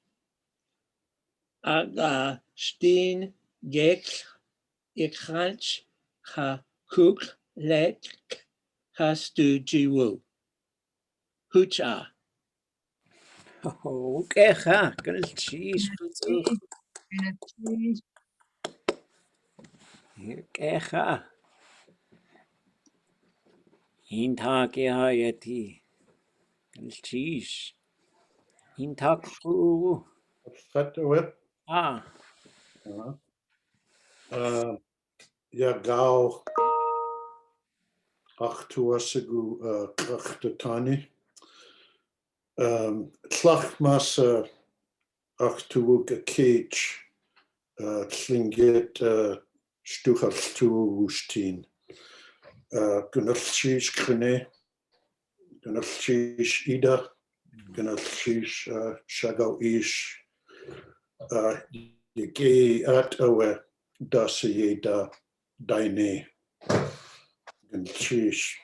Aga steen gek ikhanch ka kuk lek has du jiwu. Hucha. Okay, good cheese. Okay, Inta keha yeti. Good cheese. Inta ku. Start with Ah. Ja gauw achtuasigu krachtatani. Tlachmasa achtuuga cage klingit stuchaltu wustin. Gunalchish krene, gunalchish ida, gunalchish shagau ish. Ye at awe dasi da daine. Gunalchish.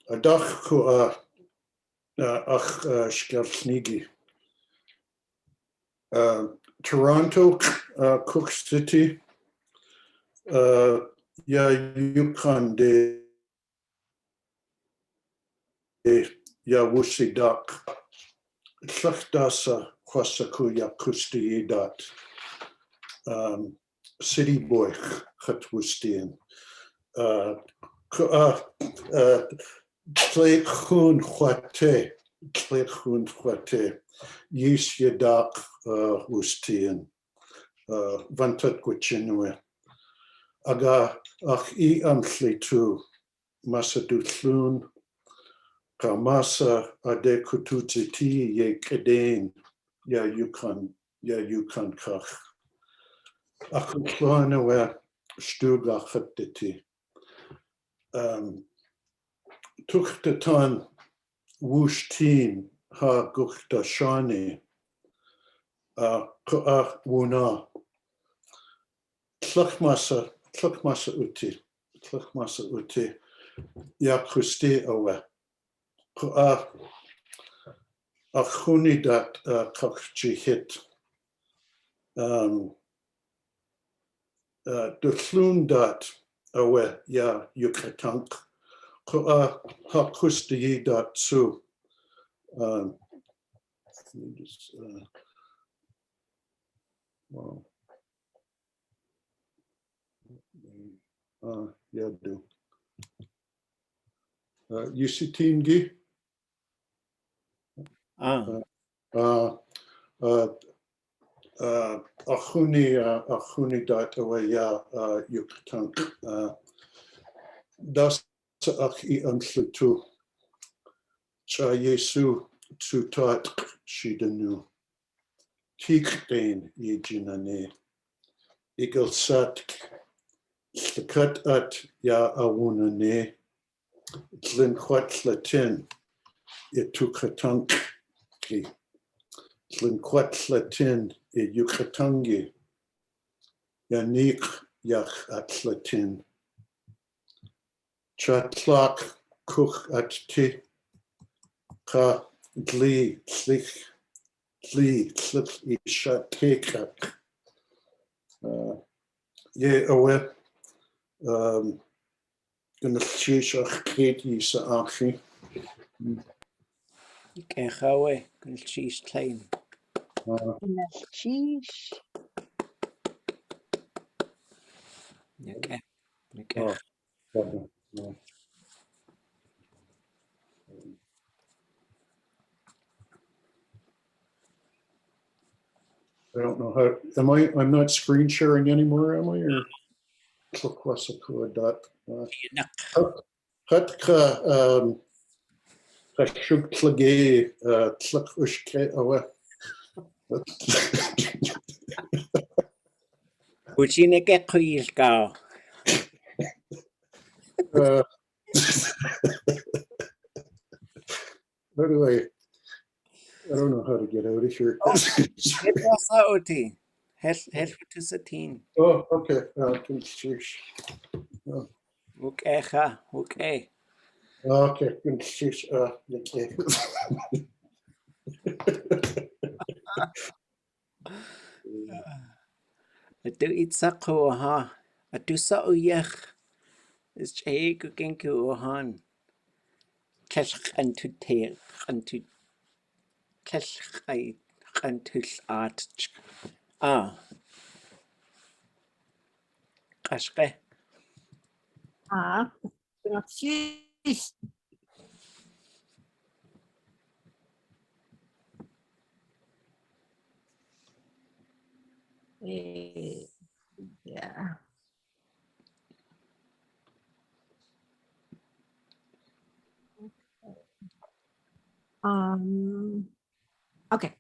Adach ku ach skelfnigi. Toronto, Cook City, ya Yukon de ya Wusidak. Tlachtasa kwasaku ya kusti dat. City boy chat wustien. Tlek hun chwate. Tlek hun chwate. Yis yadak wustien. Vantat gwichinwe. Aga ach I amthli tu. Masa dutlun. Ka masa ade kututiti ye keden. Ya Yukon kach. Ach utlanawe stuga chatiti. Tuchtatan wushtin ha gukta shani. Ku'ach wuna. Tlachmasa uti. Ya kusti awe. Ku'ach achuni dat kakchi hit. Dutlun dat awe ya yukatank. Ku'ach ha kusti dat su. Wow. Yeah, do. Yusitingi. Achuni dat away ya yukatank. Das ach I amslutu. Cha Yesu tutat shidanu. Tikden yejinane. Igelsat Slakat at ya awunane. Tlinquat Latin. Itukatank. Tlinquat Latin. Yukatangi. Yanik yach at Latin. Chatlak kuch at ti. Ka gli slich. Gli slich isha tekak. Ye awe. Gonna cheese ach Katie sa achi. Kehawe. Good cheese claim. Cheese. Okay. I'm not screen sharing anymore, am I? Or dot. Uchineke kuilkao. How do I don't know how to get out of here. Oh, okay. Okay. Okay. Adu itsaku ha. Adu sa uyech. Is jay gugenku ohan. Kesh antu te antu kesh antu art. Kashke. Gracias. Yeah. Okay.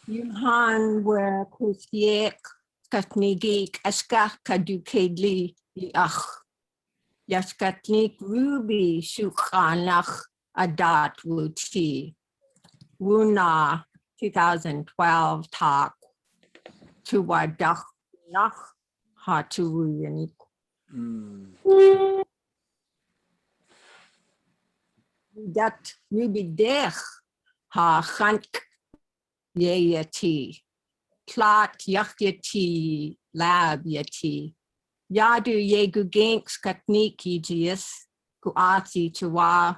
Yuhan were kusiek katnigik aska kadukedli ach. Yaskatnik ruby shukhanach adat wuti. Wuna 2012 talk to wadach nach hatu dat ruby dech ha khank yeti. Plot yakyati lab yeti. Yadu yegu ginks katniki jias guati tuwa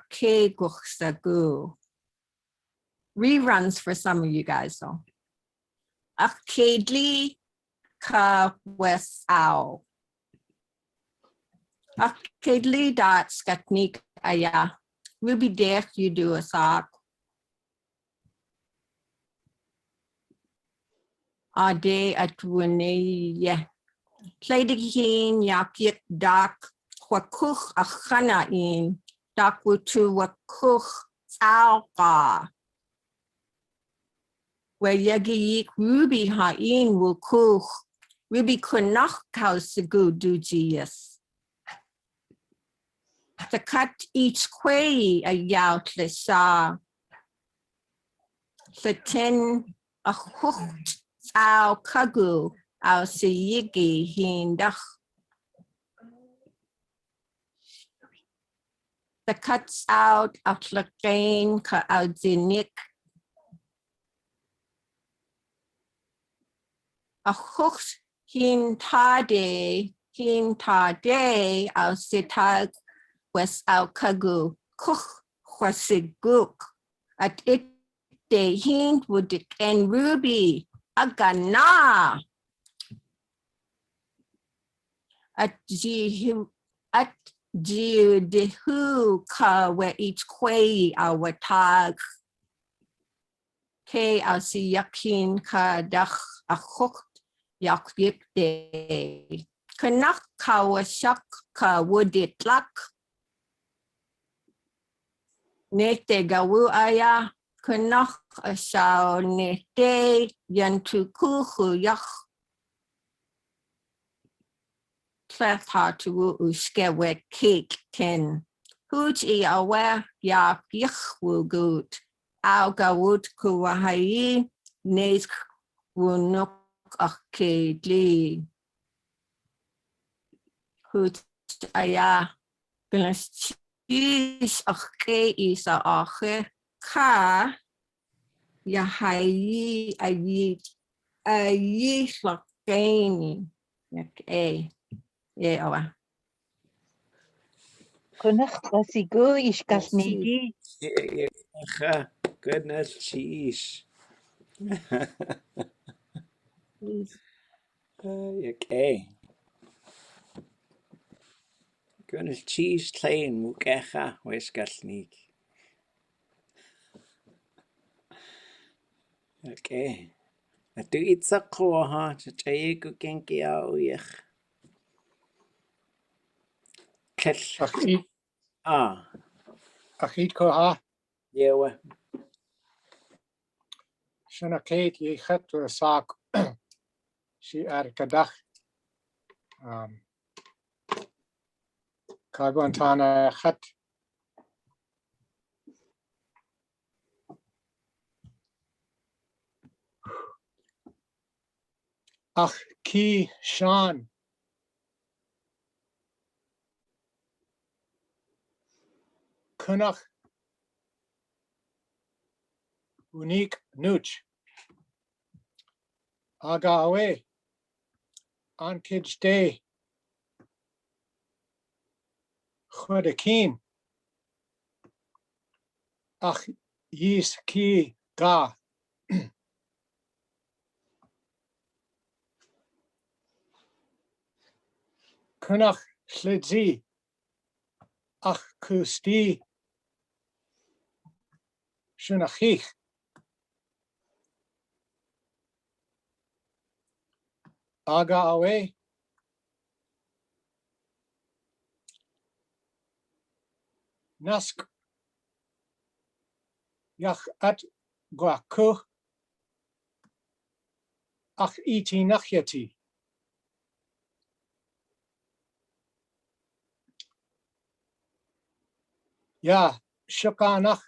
ke guxagu. Reruns for some of you guys though. Akadli ka wesau. Akadli dot skatnik aya. Ruby dech you do a sock. Ade atwene Playdikin yakit dak wakuch achana in dak wutu wakuch salka. Where yagiyik ruby ha'in wukuch ruby kunach kausigu dujias. To cut each quay a yaut lesa. Satin a hooked sal kagu au siyigi hindach. The cuts out of the gain ka audinik. A hooks hintade au sitag wes au kagu kuch wasiguk. At it de hint wudik en ruby agana. At jiudihu ka we each quay our tag. Ke au si yakin ka dach a hook yak yik de. Kanak ka washak ka woodit lak. Nete gawu aya. Kanak a sao nete yantukuhu yak. Plethatu uskewet cake ten. Huji awe yak yich wu gut. Au gawut kuwahai nes wunuk akkedli. Hut aya glas cheese akke isa ache ka yahai ayi slakeni. Okay. Yeah, awa. Kunach wasigu ishkasnigi. Goodness, cheese. Okay. Goodness, cheese plain mukecha wesgasnik. Okay. Atu itsa koha chaye ku kenki au yech. Kesh. Ah. Achid koha. Yewa. Shana Kate ye chat to a sock. She ar kadach. Kagwantana chat. Ach ki Sean. Kunach. Unique Nooch. Aga away. On Kids Day. Chwedakim. Ach yis ki ga. Kunach slidzi. Ach kusti. Shunachich. Aga away. Nask. Yach at guaku. Ach iti nachyati. Ya shukanach.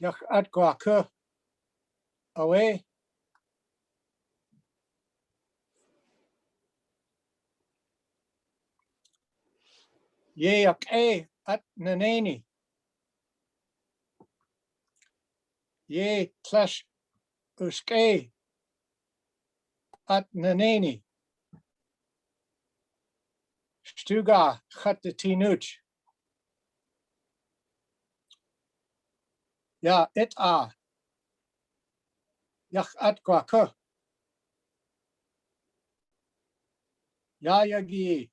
Yach at guaku. Away. Ye ak at nanani. Ye clash uske at nanani. Stuga chatatinuch. Ya it a. Yach at guaku. Ya yagi.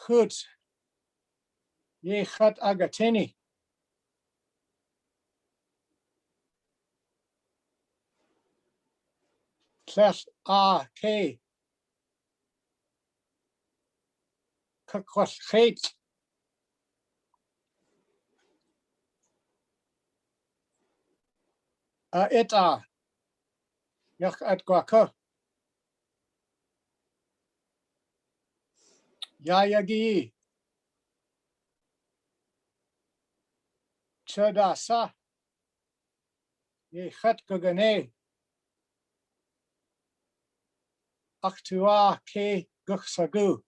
Chut. Ye chat agateni. Clash a k. Kakwas chait. It a. Yach at guaku. Ya yagi. Chada sa. Ye chat gugane. Achtua ke guchsagu.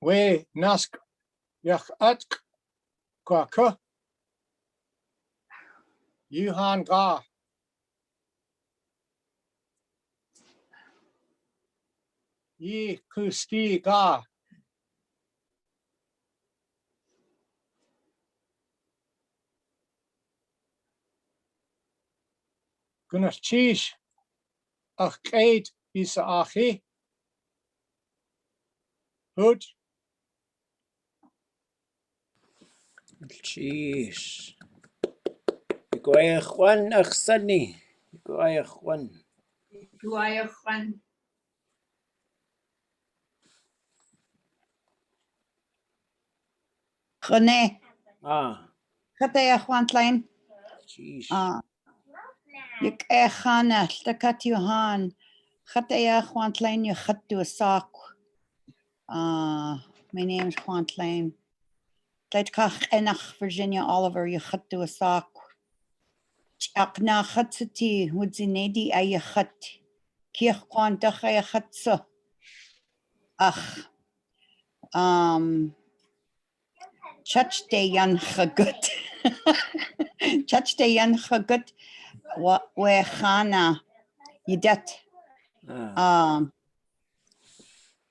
We nask yach at guaku. Yuhan ga. Ye kusti ga. Gunas chish. Ach kate isa achi. Hoot. Jeez. Iguaya Juan Aksani. Iguaya Juan. Iguaya Juan. René. Ah. Chataya Juan Klein. Jeez. Yuk Echana, Stakat Johan. Chataya Juan Klein, you chat to a sock. My name is Juan Klein. Tleitkach Enach, Virginia Oliver, you chat to a sock. Akna Chatsati, Woodzinedi Ayachat. Kirch Juan Dachaya Chatsa. Ach. Chach de yan chagut. Chach de yan chagut. We chana. Yidet.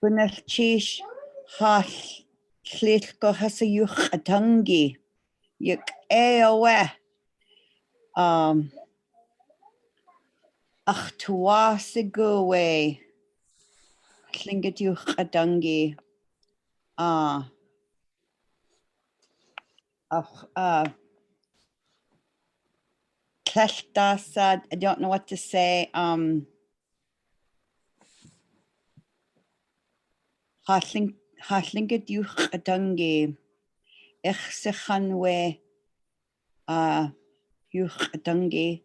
Bunach chish. Hash. Schlich go hasa yuch atangi. Yuk eowe. Ach tuwa sigowe. Klinget you chadangi. Kleshtasad, I don't know what to say. Hashlinget you chadangi. Ich sechanwe. You chadangi.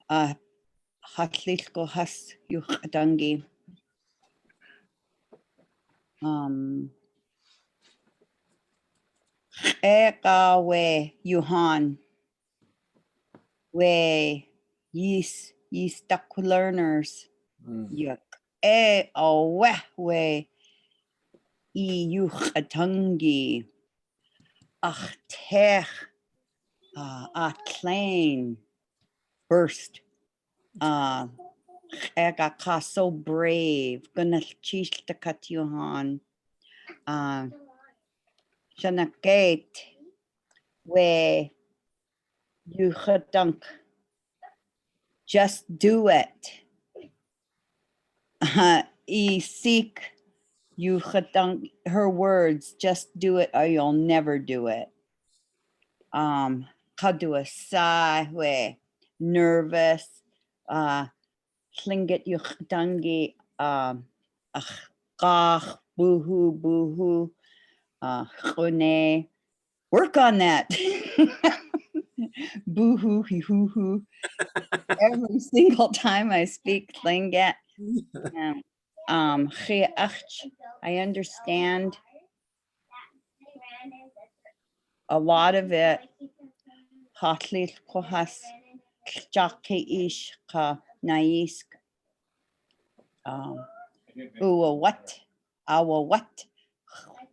Hatlilko has you chadangi. Ekawe Yuhan. We ye stuck learners. Yuk we yuchatangi. Ach tech atlain burst. Eka so brave. Gonna chish the kat Yuhan. Shanakate. We yuchatunk. Just do it. Seek you her words, just do it or you'll never do it. Kadua sigh, we nervous, slinget you dangi, boohoo, boohoo, chone. Work on that. Boohoo, hoo hoo. Every single time I speak Tlingit. I understand a lot of it. What? What?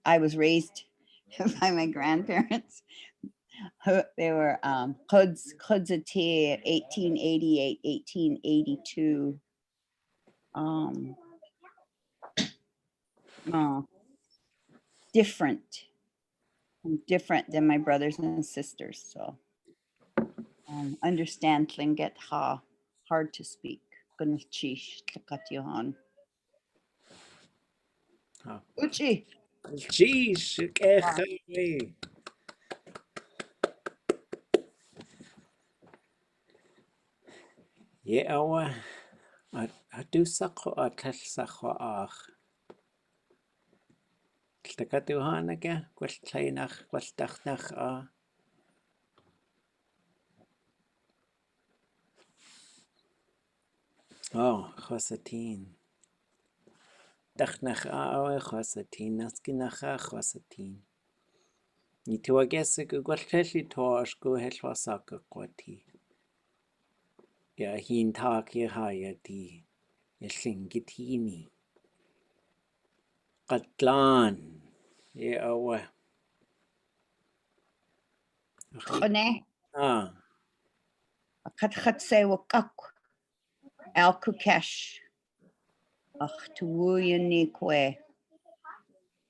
I was raised by my grandparents. They were Kudzati 1888, 1882. Different than my brothers and sisters. So understand Tlingit hard to speak. Gunchish Tlakatyohan. Uchi. Jeez, echawe. Ye awa. Adu sako atal sako ach. Tlakatuhanaga, kwaltainach, kwaltachnach a. Oh, chosatin. Dachnach a awe chosatin, naskinacha chosatin. Ni tuagesa gu gwaltelli toash gu helwasaka kwati. Ya hin tak ye haya di. Ye lingitini. Qatlan. Ye awa. Khone. Khat say wakak. Al kukesh. Ach tu unique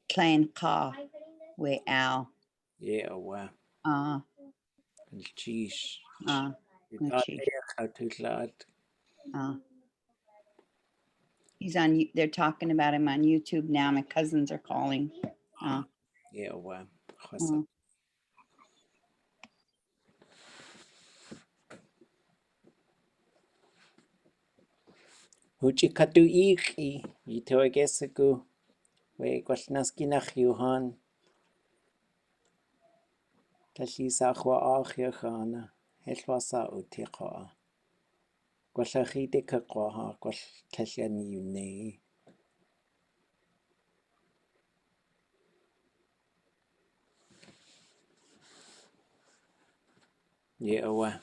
Klein ka we al. Ye awa. Chish. He's on. They're talking about him on YouTube now. My cousins are calling. Yeah, well, Huchi katu iki, ito agesaku, we kwasnaski nach Johan. Tashi sa kwa achia khana, helwasa utiqa. Kwashahide kakwaha, kwash kashani yune. Yeah, well.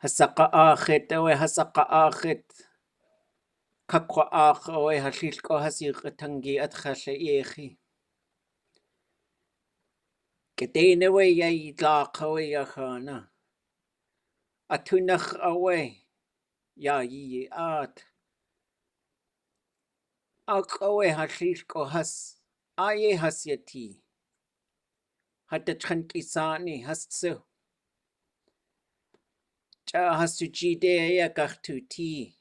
Hasaka achit, awe hasaka achit. Kakwa ach, awe hashilko hasikatangi at khasha yehi. Kedene we ya idlaq awe ya khana. Atunach awe. Ya yi at. Ak awe hashilko has. Aye hasyati. Hatta chankisani hastsu. Ja has tu jide ya gartu ti.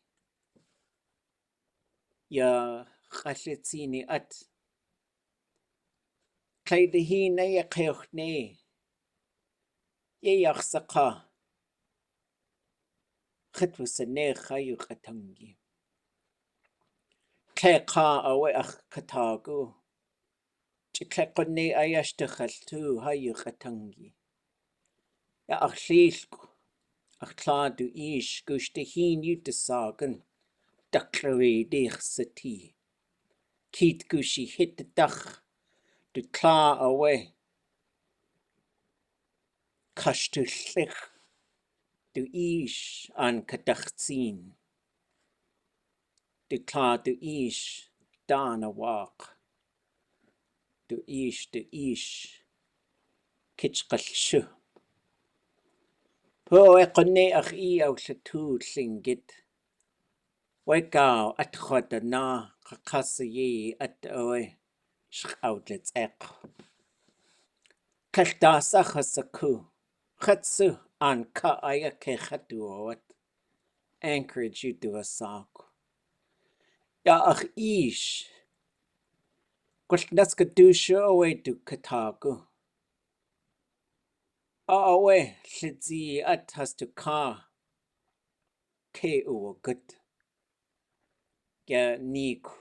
Ya khaletsini at. Kleide hi na ya kheochne. Ye yaksaka. Khitwasane khayu katangi. Kleka awe ach katagu. Chiklekone ayashtakhaltu hayu katangi. Ja ach lilku. Ach klar du ish guste hin jute sagen. Daklawe dich sati. Kiet gushi hit de dach. Du klar awe. Kashtu lich. Du ish an kadachzin. Du klar du ish dan a walk. Du ish. Kitchkal shu. Po eqone ach I au latu lingit. Wegao at khoda na kakasa at oe. Shkautlets ek. Kaltasa khasaku. Khatsu an ka aya ke khatuot. Anchorage you do a saku. Ja ach ish. Kwaltnaska dusha oe du katagu. Oe lidzi at has to ka. Ke uwa gut. Ja niku.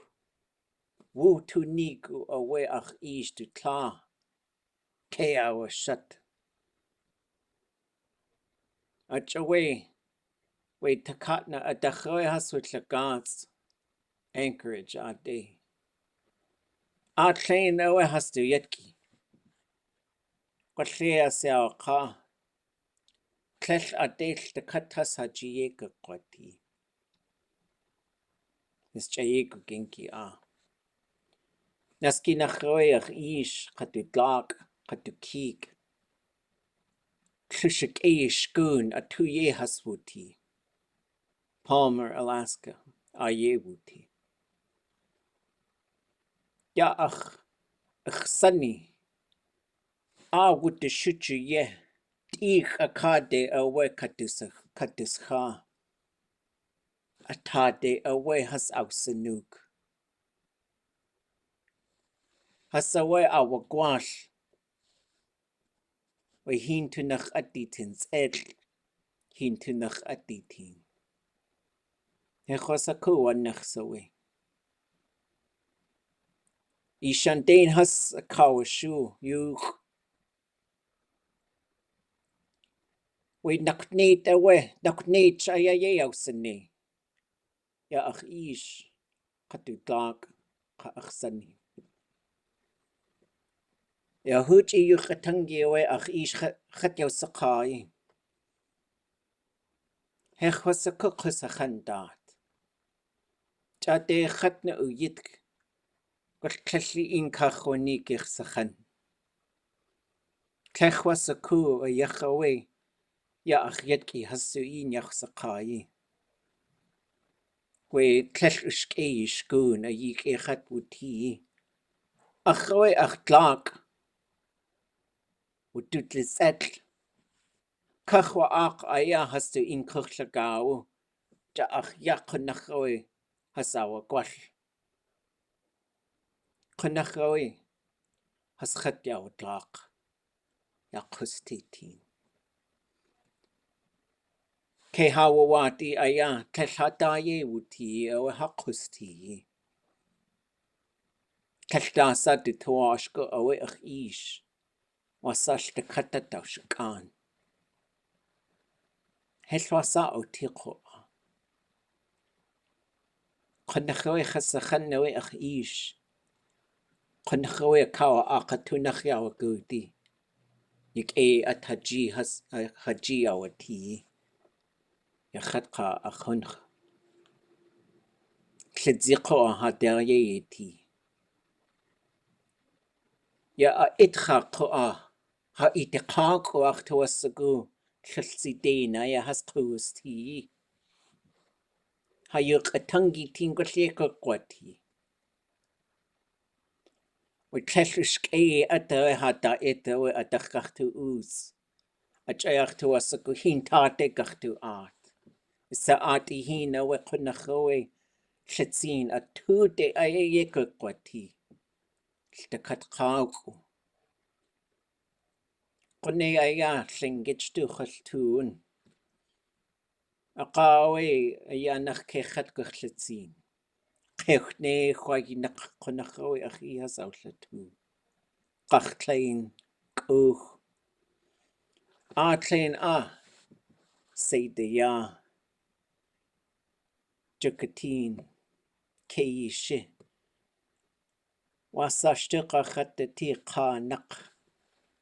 Wu tu niku oe ach ish du kla. Ke awa shat. Ach away. Wait takatna adachoe has with lagans. Anchorage ade. Atlain oe has to yetki. Kwalea se au ka. Klech adel de katas hajieka kwati. Is chayeko genki a. Naski nachoe ach ish katu dlag katu kiek. Klishik eish goon a 2 year haswuti. Palmer, Alaska, ayewuti. Ja ach sunny. Would the shuchu ye. Ich akade awe katusha. Atade awe has ausenuk. Has awe awagwash. We hintu nach atitins ed. Hintu nach atitin. Hechosaku an nach sawe. Ishandain has a kawashu. You. We naknate away. Naknate chayaye ausene. Ja ach ish. Katu dag. Ka ach sunny. Ja huch yu katangi away ach ish khat yaw sakai. Hech was a kukus a khandat. Chade khat na uyitk. Got kleshli in kachoni gich sakhan. Klech was a ku a yach away. Ja ach yetki hasu in yach sakai. We klesh ushke ishkun a yik e khat wuti. Ach away ach tlag. Wututlis etl. Kachwa ach aya has to in kuchlagao. Ja ach yakunachoe has our gwash. Kunachoe has chat yaw tlag. Yakustitin. Ke hawawati aya kleshataye wuti o hakusti. Keshtasa de toashko awe ach ish. Wasash de katatashkan. Heshwasa o tiko. Kunachoe hasachan noe ach ish. Kunachoe kawa akatunach yawagudi. Yik at haji has haji awati. Yakhatka akhunch. Klidziko haderye ti. Ya itcha koa. Ha itikha koach to asagu. Klsidena ya has kusti. Ha yuk atangi tingotleko kwati. We kleshke at the hata eto at the kachtu uz. Achayachtu asaku hin tate gachtu art. Sa ati hin awe kunachoe Shetsin a tude ayekukwati. Stakat kauku. Kone aya singich tu khaltun. Akawe aya nach kechat kuchletsin. Kechne khwagi nak kunachoe achi has outlatu. Kachlain kuch. Atlain say de ya. Jukatin. Keishi. Wasashtuqa khatati qanak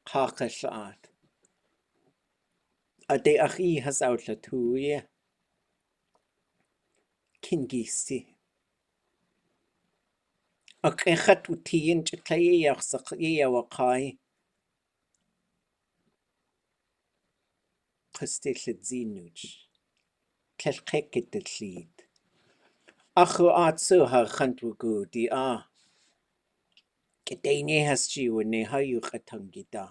qaqashat. Ade achi has outlatuye. Kingisi. Akechat utiin chitlaye yaksaqye wakai. Qistilzinuch. Kelkekitleed. Achu atsu ha khantwugu di Kedene has jiwene hayu katangida.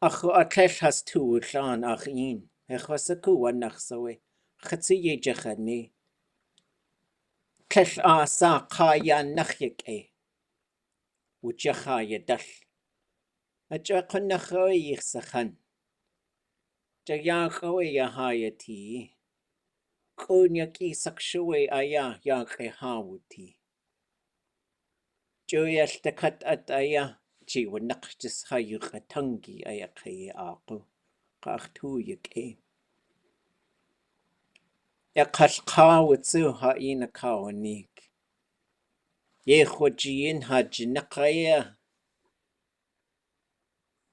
Achu atlesh has tu shan achin. Echwasaku wanachsawe. Khatsi jachane. Kesh sa kaya nachyek Wujachaya dal. Ajakunachoe yichsachan. Jayakoe yahayati. Kunyaki sakshuwe aya yake hawuti. Joyash takat at aya. Jiwanakjis hayukatangi ayake ako. Kaktu yake. Yakashkawatsu hainakawanik. Yehojin hajinakaya.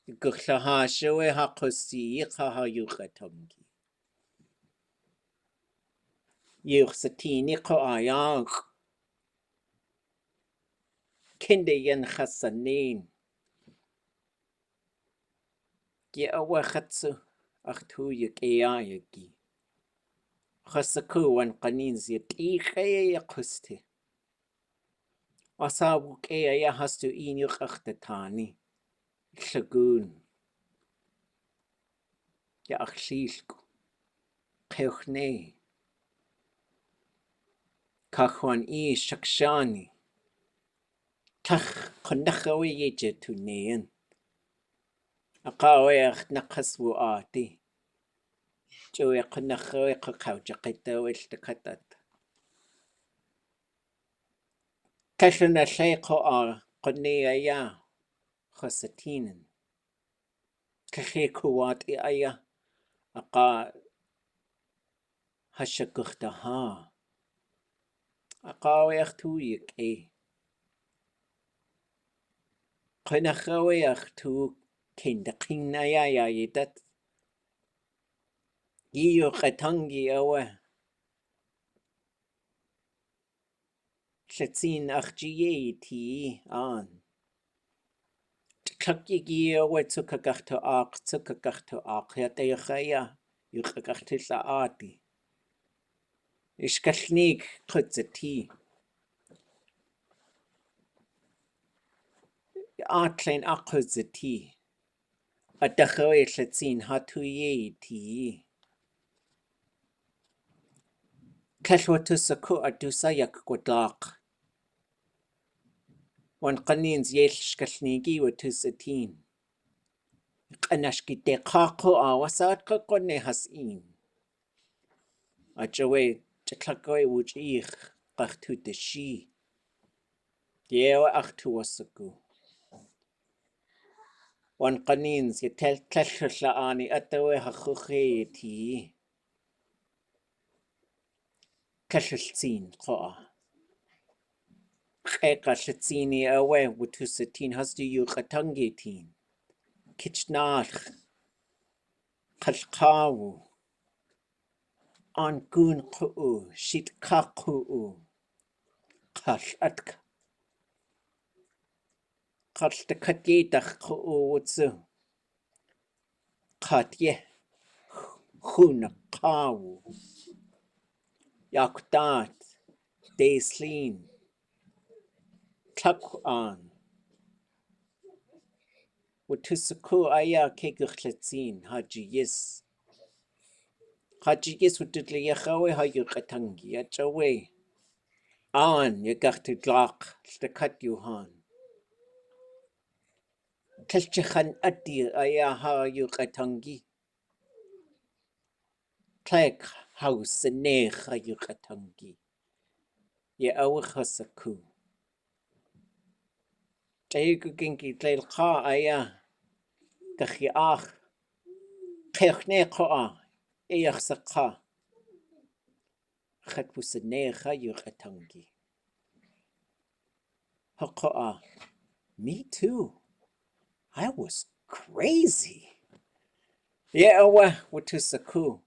Guklahaşwe hakosi kahayukatangi. Yuxatini ko ayak. Kindeyen hasanin. Ye awakhatsu aktu yuk ayaki. Hasaku wan qanin zit ikaya yakusti. Asabuk aya hastu inyuk akhtatani. Shagun. Ya akhlilku. Keuchne. Kakhwan shakshani. Tach kondachawe yeje tuneyen. Akawe nakaswu ati. Joe konachawe kakaujakita wish the katat. Kashana sheko konea Hosatinen. Kahekuat aya. Aka Hashakuktaha. Akawe achtuyik Konachawe achtu kindakinaya yidat. Iyo katangi awe. Shetsin achjiye ti an. Tlakigi awe tsukakachto ak yatayachaya. Yukakachtila ati. Ishkashnik kutzati. Atlen akuzati. Adachoe shetsin hatuye ti. Kashwatusaku adusayak kwadlak. Wan qanins yelshkashnigi watusatin. Qanashkite qaqo awasat qaqone hasin. Ajawe tlakoe wujich qachtu deshi. Yewa achtuwasaku. Wan qanins yetel tlashla atawe hachuche ti. Kashiltsin qoa. Qeqashatsini awe watusatin hastu yuqatangitin. Kichnach. Kalkawu. Angun ku'u. Shit kaku'u. Kashatka. Kastakatitach ku'u wutsu. Katye. Hunakawu. Yakdat. Deslin. Takuan. Wutusaku aya kegurtletzin hajiyis. Hajiyis wutudliyachawe hayukatangi achawe. An yagartuglaq stakat yuhan. Kelchichan adir aya hayukatangi. Tleg house ne hayukatangi. Ye awachasaku. Jayuginki tleilqa aya. Gachiach. Kechne koa. Eyachsaka. Chatwusane hayukatangi. Hakoa. Me too. I was crazy. Yeah, watusaku.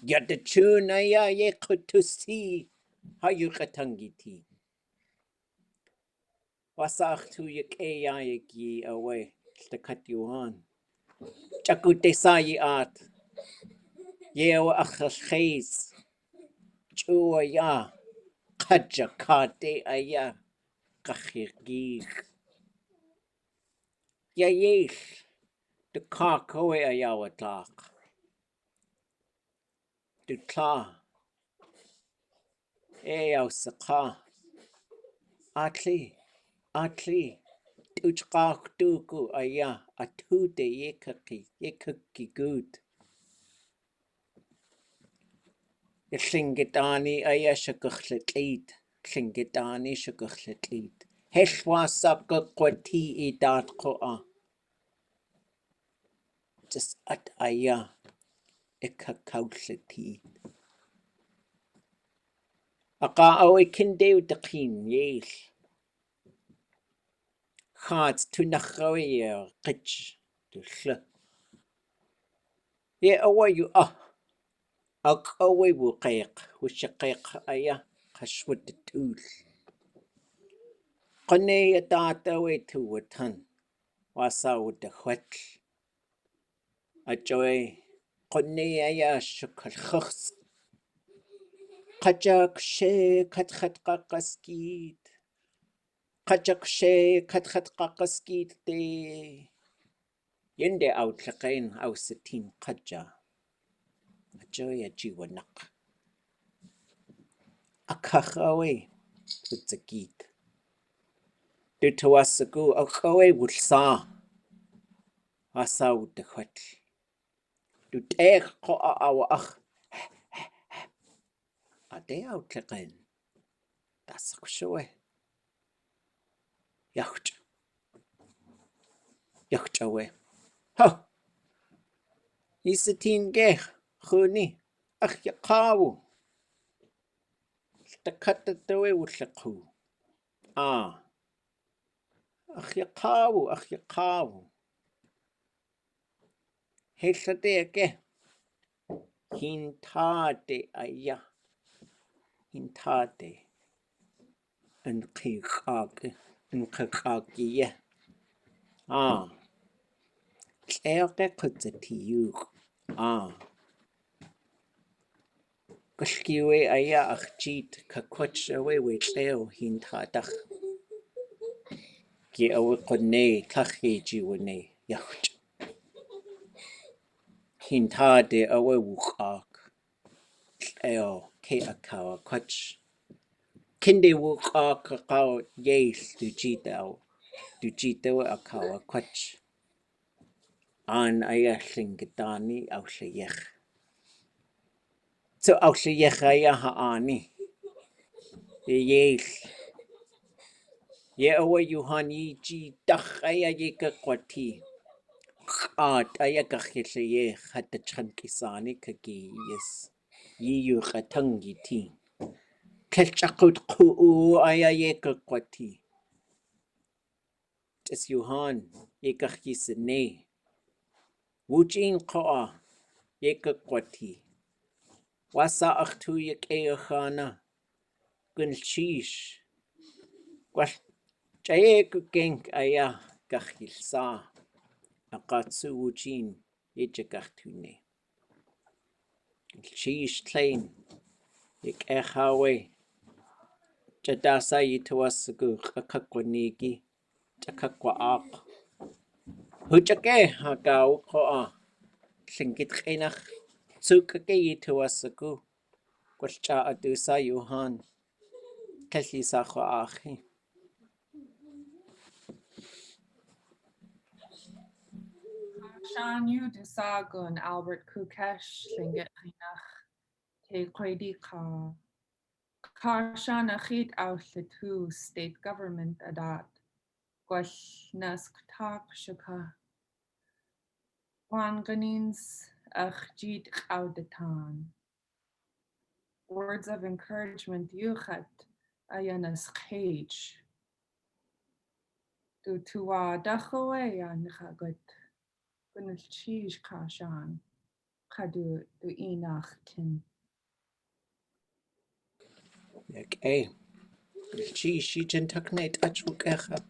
Yadachuna ya ye kutusi. Hayukatangiti. Wasach tu ya yaki away. Stakat yuhan. Chakute sayi at. Yewa achashkes. Chua ya. Kajakate aya. Kachirgig. Ya yesh. De kakawe ayawatlak. De kla. Eyawsaka. Atli. Tuchkak tuku aya. Atude yekaki good. Llingitani aya shakachletleid. Llingitani shakachletleid. Heshwasa kakwati I dat koa. Just at aya. Ikakautleti. Aka awe kindeu dakin yesh. Gaat tunachawe ye kich. Dushle. Ye awa you Ak awe wuqaiq. Wushaqaiq aya. Kashwat the tooth. Qane ya tata we tu watan. Wasa with the hwetl. Ajoy. Qane aya shukal khus. Qajak she katkat qaqaskid. Qajak she katkat qaqaskid de. Yende outlaqain ausatin qaja. Ajoy ajiwanak. Akachawe. Utzakid. Dutawasagu akawe wulsa. Wasa with the hwetl. Du teich ko awa ach. Ade outlaqain. Das showe. Yacht. Yacht away. Ha. Isatin gech. Khuni. Ach yaqawu. Stakata tawe wulaqu. Ah. Ach yaqawu. Hesate ke. Hintade aya. Hintade. En qikaq. En qaqaqiya. Ah. Tleuke kutzatiyuk. Ah. Gashkiwe aya achjit kakwatchawe we tleo hintadach. Ki awe qone kachi jiwane yacht. Hintade awe wukak. Tleo ke akawa kwach. Kinde wukak akaw yes dujitao. Dujitao akawa kwach. An aya lingitani au shayech. So au shayech aya haani. Yes. Ye awe yuhani ji dach aya yeka kwati. Aya gachile ye had the chankisani kagi yes. Yu katangi ti. Kelchakut ku aya yeka kwati. Tes yuhan yeka kisene. Wujin koa yeka kwati. Wasa achtu yek eochana. Gun shish. Gwal jayek genk aya gachilsa. Akatsu wujin yejagachtune. Shish plain. Yek echawe. Jadasa yituasagu kakakwanigi. Takakwa ak. Huchake hakao koa. Singit kinach tsukake yituasaku. Kwalcha adusa yuhan. Kelli sacho achi. Sean yu dusagun Albert Kukesh Lingit Hinach Te Kwedi Ka Kashan Achit Aushlitu State Government Adat Gwash Nask Tak Shaka Wanganins Achjit Audatan. Words of encouragement Yuchat Ayanas Cage Du Tua Dachoea Nichagut Gunil Chish Kashan Kadu Du Inach Tin. Okay. She jentakne tachukecha.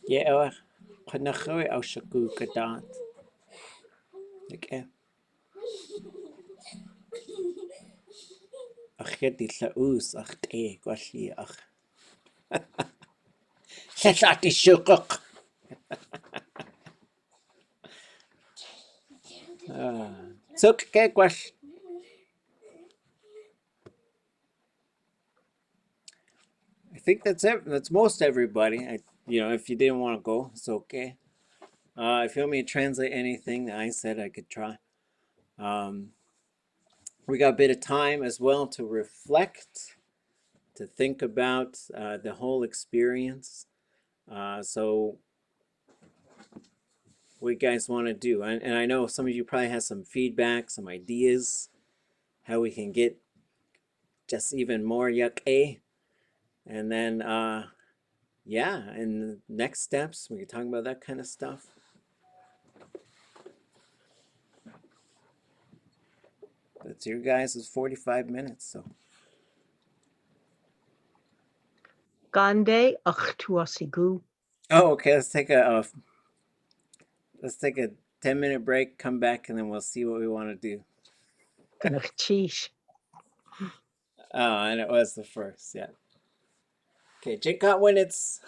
Yeah, Panachoe Aushaku Kadat. Okay. Acheti Laus, Achte, Gwashi, Ach. Sesati Shukuk. So, Gwash. I think that's it. That's most everybody. If you didn't want to go, it's okay. If you want me to translate anything that I said, I could try. We got a bit of time as well to reflect, to think about the whole experience. So what you guys want to do? And I know some of you probably have some feedback, some ideas, how we can get just even more yuck. And then, yeah, and the next steps, we can talk about that kind of stuff. That's your guys' 45 minutes, so. Gande achtuasigu. Oh, okay, let's take a 10-minute break, come back, and then we'll see what we want to do. Cheesh. Oh, and it was the first, yeah. Okay, Jake got when it's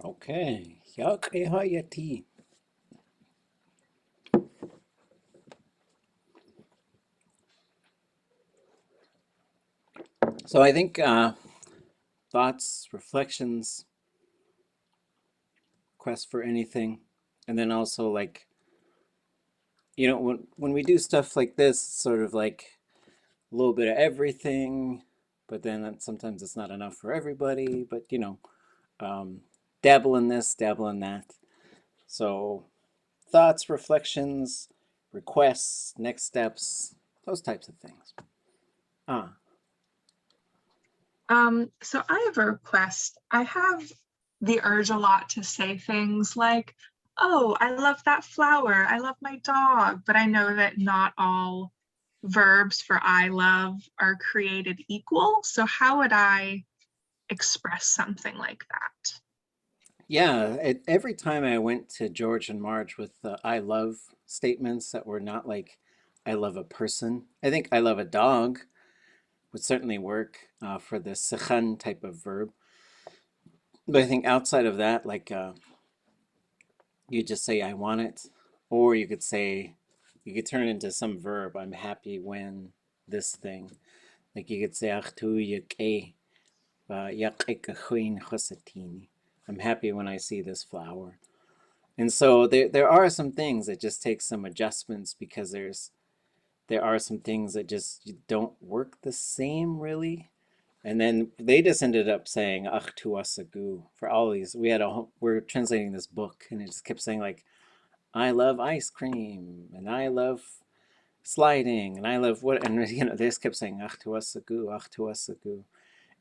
Okay. Yakehayati. So I think thoughts, reflections, quest for anything, and then also like, you know, when we do stuff like this, sort of like a little bit of everything, but then sometimes it's not enough for everybody, but you know, dabble in this, dabble in that. So thoughts, reflections, requests, next steps, those types of things. So I have a request. I have the urge a lot to say things like, oh, I love that flower. I love my dog. But I know that not all verbs for I love are created equal. So how would I express something like that? Yeah, every time I went to George and Marge with I love statements that were not like I love a person. I think I love a dog would certainly work for the sechan type of verb. But I think outside of that, like you just say I want it, or you could say, you could turn it into some verb. I'm happy when this thing. Like you could say Dultóow Yé, I'm happy when I see this flower. And so there are some things that just take some adjustments because there are some things that just don't work the same really. And then they just ended up saying ach tuasagu for all these. We're translating this book and it just kept saying like I love ice cream and I love sliding and I love what, and you know they just kept saying ach tuasagu, ach tuasagu.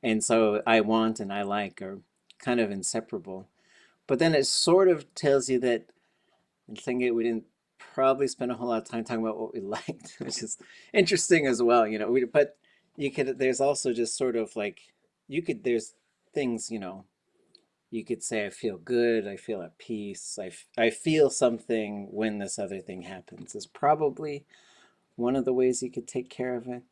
And so I want and I like are kind of inseparable. But then it sort of tells you that, and thinking we didn't probably spend a whole lot of time talking about what we liked, which is interesting as well, you know. But you could, there's also just sort of like, there's things, you know, you could say, I feel good, I feel at peace, I feel something when this other thing happens, is probably one of the ways you could take care of it.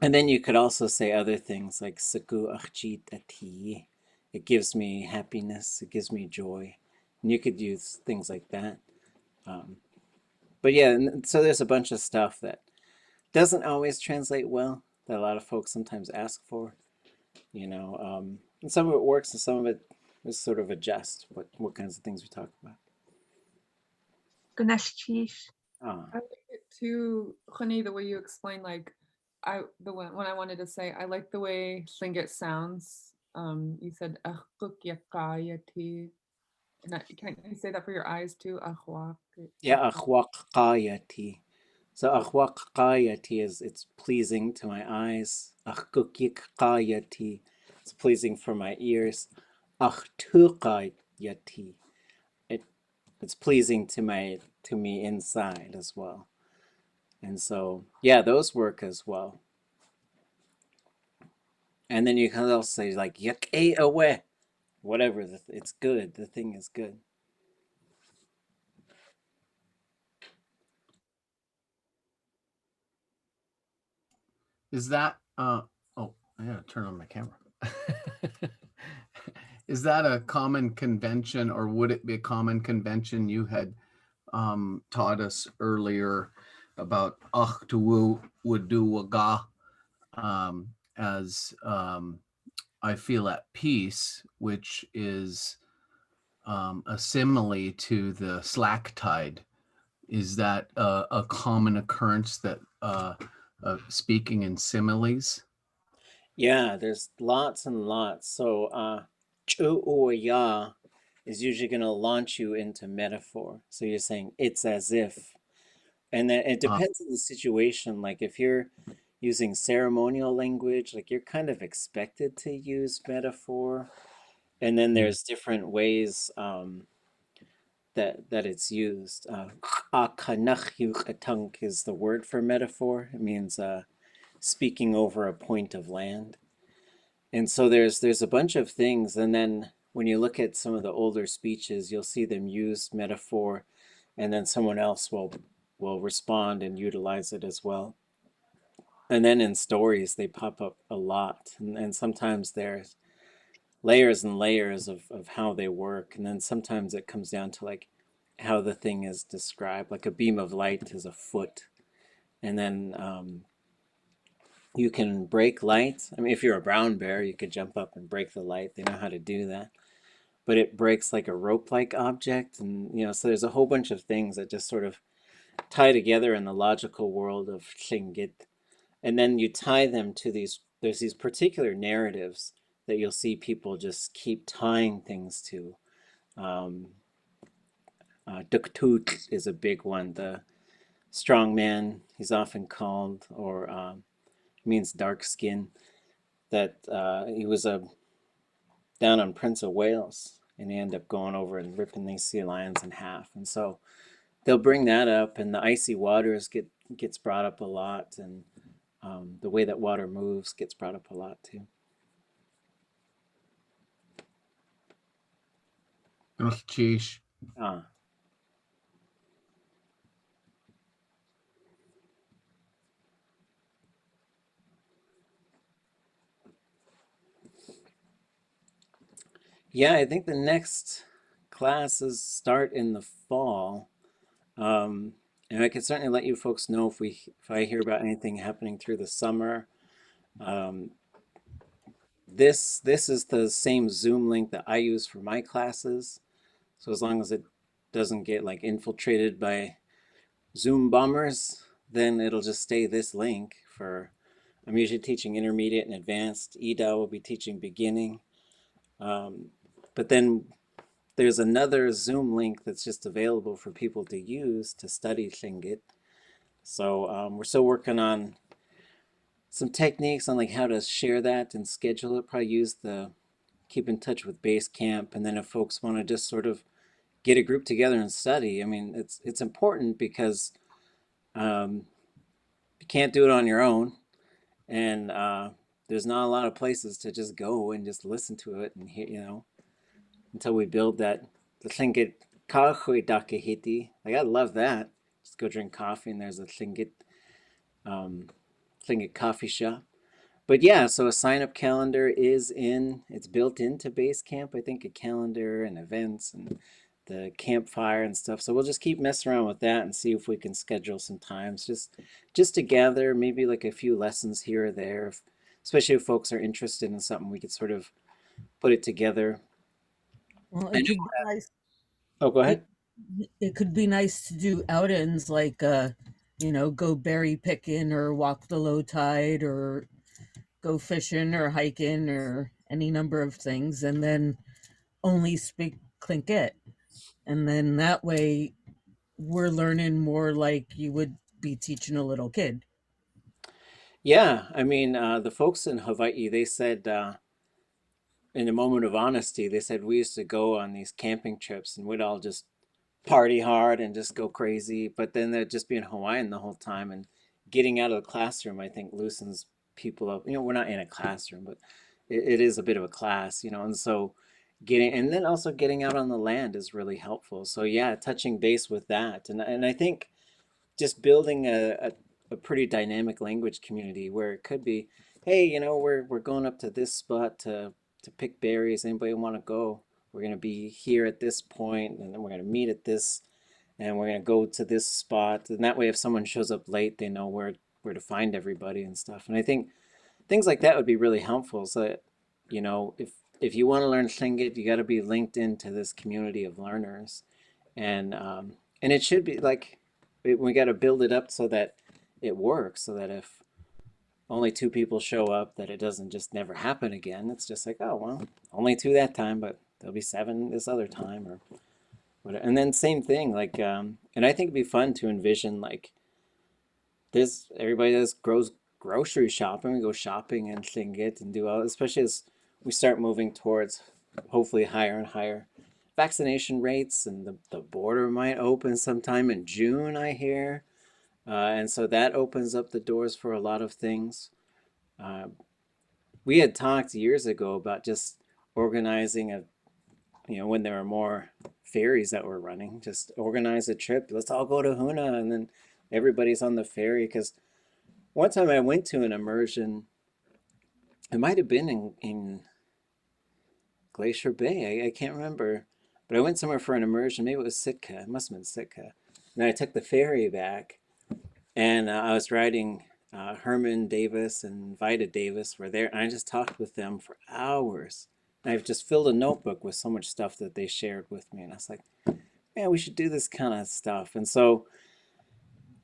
And then you could also say other things like Saku Achjit Ati. It gives me happiness, it gives me joy. And you could use things like that. But yeah, and so there's a bunch of stuff that doesn't always translate well, that a lot of folks sometimes ask for, you know. And some of it works and some of it is sort of adjust what kinds of things we talk about. I like it too, Juneau, the way you explain, like when I wanted to say, I like the way Tlingit sounds. You said and can you say that for your eyes too? Yeah, achwaqayati. So achwaqayati is it's pleasing to my eyes. Achkukikayati, it's pleasing for my ears. Achtuqayati, it's pleasing to me inside as well. And so yeah, those work as well. And then you can also say like yak away, whatever. It's good. The thing is good. Is that oh, I gotta turn on my camera. Is that a common convention, or would it be a common convention you had taught us earlier about Achtuwu Wudu Waga as I feel at peace, which is a simile to the slack tide. Is that a common occurrence that speaking in similes? Yeah, there's lots and lots. So Ju'uya is usually going to launch you into metaphor. So you're saying it's as if. And then it depends on the situation. Like if you're using ceremonial language, like you're kind of expected to use metaphor. And then there's different ways that it's used. Akanach is the word for metaphor. It means speaking over a point of land. And so there's a bunch of things, and then when you look at some of the older speeches, you'll see them use metaphor, and then someone else will respond and utilize it as well. And then in stories, they pop up a lot, and sometimes they're layers and layers of how they work. And then sometimes it comes down to like how the thing is described. Like a beam of light is a foot. And then you can break light. I mean, if you're a brown bear, you could jump up and break the light. They know how to do that. But it breaks like a rope-like object. And, you know, so there's a whole bunch of things that just sort of tie together in the logical world of Tlingit. And then you tie them to there's these particular narratives that you'll see people just keep tying things to. Duktuk is a big one. The strong man, he's often called, or means dark skin. That he was down on Prince of Wales, and he ended up going over and ripping these sea lions in half. And so they'll bring that up, and the icy waters gets brought up a lot, and the way that water moves gets brought up a lot too. Sheesh. Yeah, I think the next classes start in the fall. And I can certainly let you folks know if I hear about anything happening through the summer. This is the same Zoom link that I use for my classes. So as long as it doesn't get like infiltrated by Zoom bombers, then it'll just stay this link for, I'm usually teaching intermediate and advanced. Ida will be teaching beginning. But then there's another Zoom link that's just available for people to use to study Tlingit. So we're still working on some techniques on like how to share that and schedule it. Probably use the keep in touch with Basecamp, and then if folks want to just sort of get a group together and study, I mean, it's important because you can't do it on your own, and there's not a lot of places to just go and just listen to it and hear, you know, until we build that. The Tlingit Kahui Dakahiti, like I love that. Just go drink coffee and there's a Tlingit coffee shop. But yeah, so a sign up calendar it's built into Basecamp, I think, a calendar and events and the campfire and stuff. So we'll just keep messing around with that and see if we can schedule some times just to gather, maybe like a few lessons here or there, especially if folks are interested in something, we could sort of put it together. Well, I it know could be that. nice. Oh, go It ahead. it could be nice to do outings like go berry picking or walk the low tide or go fishing or hiking or any number of things, and then only speak Tlingit. And then that way we're learning more like you would be teaching a little kid. Yeah, I mean, the folks in Hawaii, they said, in a moment of honesty, they said we used to go on these camping trips and we'd all just party hard and just go crazy. But then they'd just be in Hawaiian the whole time, and getting out of the classroom, I think, loosens people up. You know, we're not in a classroom, but it is a bit of a class, you know, and so and then also getting out on the land is really helpful. So yeah, touching base with that. And I think just building a pretty dynamic language community where it could be, hey, you know, we're going up to this spot to pick berries. Anybody want to go? We're going to be here at this point, and then we're going to meet at this, and we're going to go to this spot. And that way, if someone shows up late, they know where to find everybody and stuff. And I think things like that would be really helpful. So that, you know, if you want to learn Tlingit, you got to be linked into this community of learners, and it should be like we got to build it up so that it works. So that if only two people show up, that it doesn't just never happen again. It's just like, oh well, only two that time, but there'll be seven this other time or whatever. And then same thing, like, and I think it'd be fun to envision like this. Everybody does grocery shopping. We go shopping and Tlingit and do all, especially as we start moving towards hopefully higher and higher vaccination rates, and the border might open sometime in June, I hear. And so that opens up the doors for a lot of things. Uh, we had talked years ago about just organizing when there were more ferries that were running, just organize a trip. Let's all go to Huna, and then everybody's on the ferry. Because one time I went to an immersion, it might have been in Glacier Bay. I can't remember, but I went somewhere for an immersion. Maybe it was Sitka. It must have been Sitka. And then I took the ferry back, and I was riding. Herman Davis and Vida Davis were there, and I just talked with them for hours. And I've just filled a notebook with so much stuff that they shared with me, and I was like, "Yeah, we should do this kind of stuff." And so,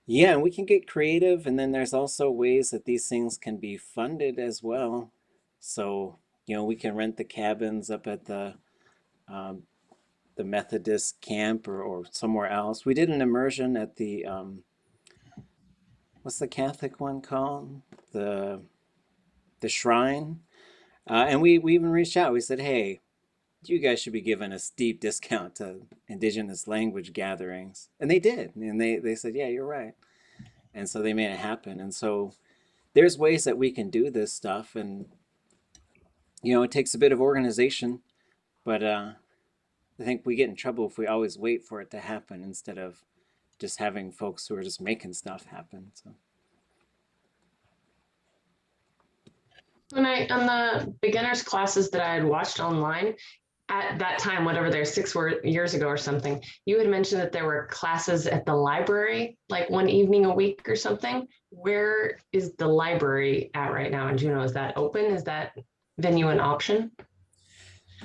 yeah, we can get creative, and then there's also ways that these things can be funded as well. So, we can rent the cabins up at um, the Methodist camp or somewhere else. We did an immersion at the what's the Catholic one called? The Shrine. And we even reached out. We said, hey, you guys should be giving a steep discount to Indigenous language gatherings. And they did. And they said, yeah, you're right. And so they made it happen. And so there's ways that we can do this stuff. And, it takes a bit of organization. But I think we get in trouble if we always wait for it to happen instead of just having folks who are just making stuff happen. So. On the beginners classes that I had watched online at that time, whatever they're 6 years ago or something, you had mentioned that there were classes at the library, like one evening a week or something. Where is the library at right now in Juneau? Is that open? Is that venue an option?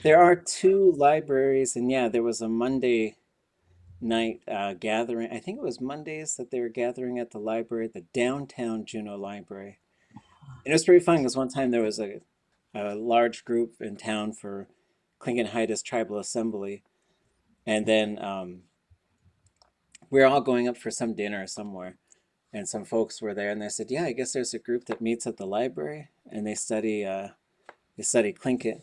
There are 2 libraries, and yeah, there was a Monday night gathering. I think it was Mondays that they were gathering at the library, the downtown Juneau Library. And it was pretty fun because one time there was a large group in town for Tlingit Tribal Assembly. And then we were all going up for some dinner somewhere. And some folks were there and they said, yeah, I guess there's a group that meets at the library and they study Tlingit.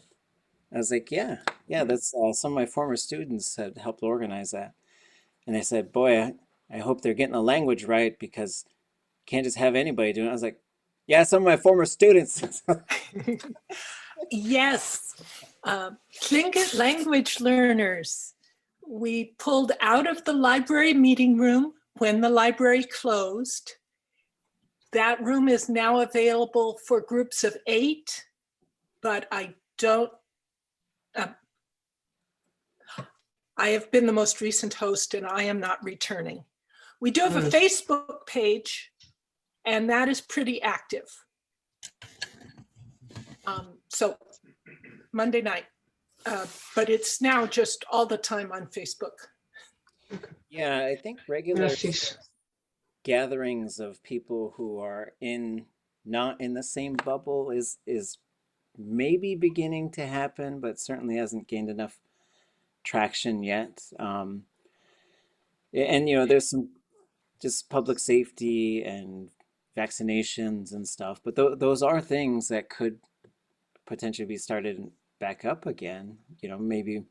I was like, yeah, that's some of my former students had helped organize that. And they said, boy, I hope they're getting the language right because you can't just have anybody doing it. I was like, yeah, some of my former students. Yes, Tlingit language learners. We pulled out of the library meeting room when the library closed. That room is now available for groups of 8, but I have been the most recent host and I am not returning. We do have a Facebook page and that is pretty active. So Monday night, but it's now just all the time on Facebook. Yeah, I think regular gatherings of people who are not in the same bubble is maybe beginning to happen, but certainly hasn't gained enough traction yet. And there's some just public safety and vaccinations and stuff, but those are things that could potentially be started back up again, maybe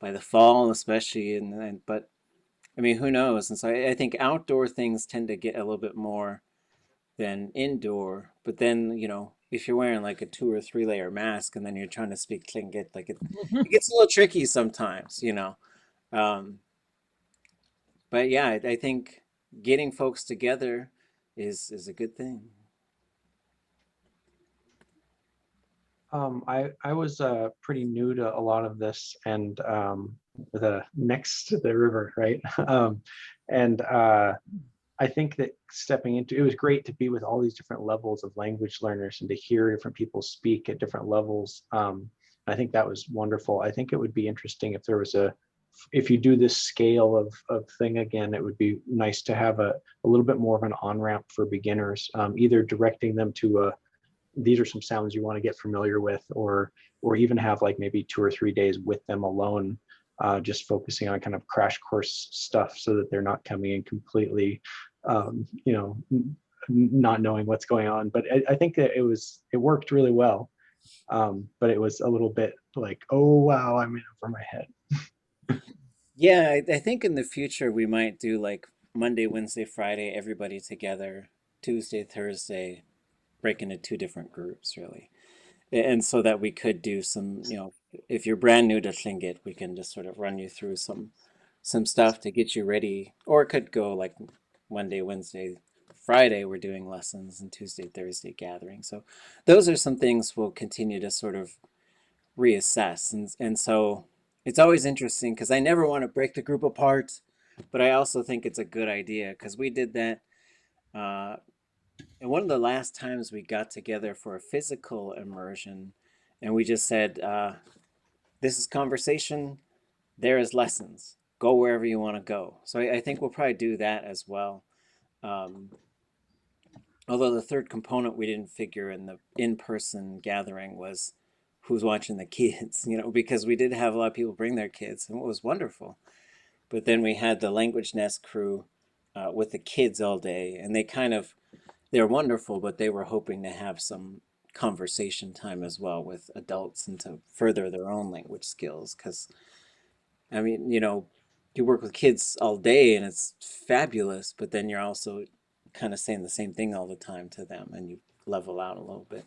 by the fall especially, but I mean, who knows? And so I think outdoor things tend to get a little bit more than indoor, but then, if you're wearing like a 2 or 3 layer mask and then you're trying to speak Tlingit, like it gets a little tricky sometimes, but yeah, I think getting folks together is a good thing. I was pretty new to a lot of this and next to the river, right? And I think that stepping into it was great to be with all these different levels of language learners and to hear different people speak at different levels. I think that was wonderful. I think it would be interesting if there was if you do this scale of thing again, it would be nice to have a little bit more of an on-ramp for beginners, either directing them to these are some sounds you want to get familiar with, or even have like maybe 2 or 3 days with them alone, just focusing on kind of crash course stuff so that they're not coming in completely, not knowing what's going on. But I think that it worked really well. But it was a little bit like, oh, wow, I'm in over my head. Yeah, I think in the future we might do like Monday, Wednesday, Friday, everybody together, Tuesday, Thursday, break into 2 different groups really. And so that we could do some, if you're brand new to Tlingit, we can just sort of run you through some stuff to get you ready. Or it could go like Monday, Wednesday, Friday, we're doing lessons, and Tuesday, Thursday gathering. So those are some things we'll continue to sort of reassess. And so it's always interesting because I never want to break the group apart, but I also think it's a good idea because we did that. And one of the last times we got together for a physical immersion, and we just said, this is conversation, there is lessons. Go wherever you want to go. So I think we'll probably do that as well. Although the third component we didn't figure in the in-person gathering was who's watching the kids, because we did have a lot of people bring their kids, and it was wonderful. But then we had the Language Nest crew with the kids all day, and they're wonderful, but they were hoping to have some conversation time as well with adults and to further their own language skills. Because, I mean, you work with kids all day and it's fabulous, but then you're also kind of saying the same thing all the time to them and you level out a little bit.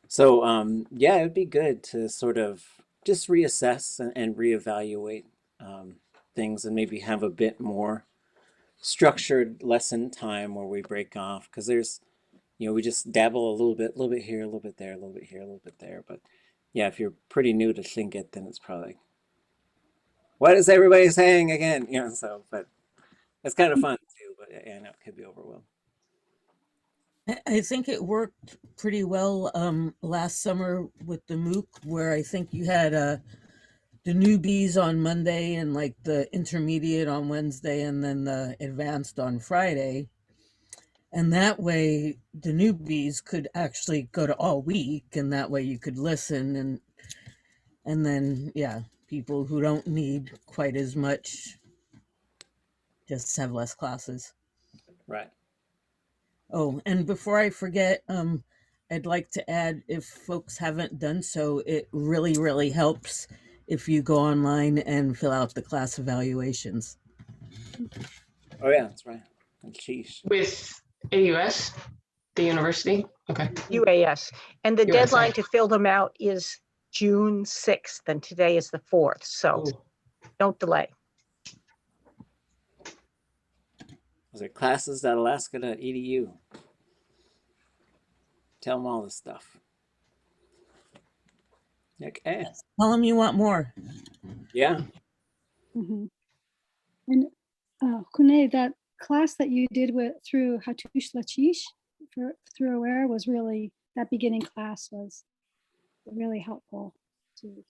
So, yeah, it'd be good to sort of just reassess and reevaluate things and maybe have a bit more structured lesson time where we break off because there's we just dabble a little bit here, a little bit there, a little bit here, a little bit there. But yeah, if you're pretty new to Tlingit, then it's probably like, what is everybody saying again? So, but it's kind of fun too, but yeah, I know it could be overwhelming. I think it worked pretty well last summer with the MOOC, where I think you had the newbies on Monday and like the intermediate on Wednesday and then the advanced on Friday. And that way the newbies could actually go to all week, and that way you could listen, and then people who don't need quite as much just have less classes. Right. Oh, and before I forget, I'd like to add, if folks haven't done so, it really, really helps if you go online and fill out the class evaluations. Oh yeah, that's right. Sheesh. With AUS, the university? Okay. UAS. And the UAS, deadline right. to fill them out is June 6th, and today is the 4th. So don't delay. Those are classes.alaska.edu. Tell them all this stuff. Okay. Tell them you want more. Yeah. Mm-hmm. And Juneau, that class that you did through Hatush Lachish through Aware was really, that beginning class was really helpful too.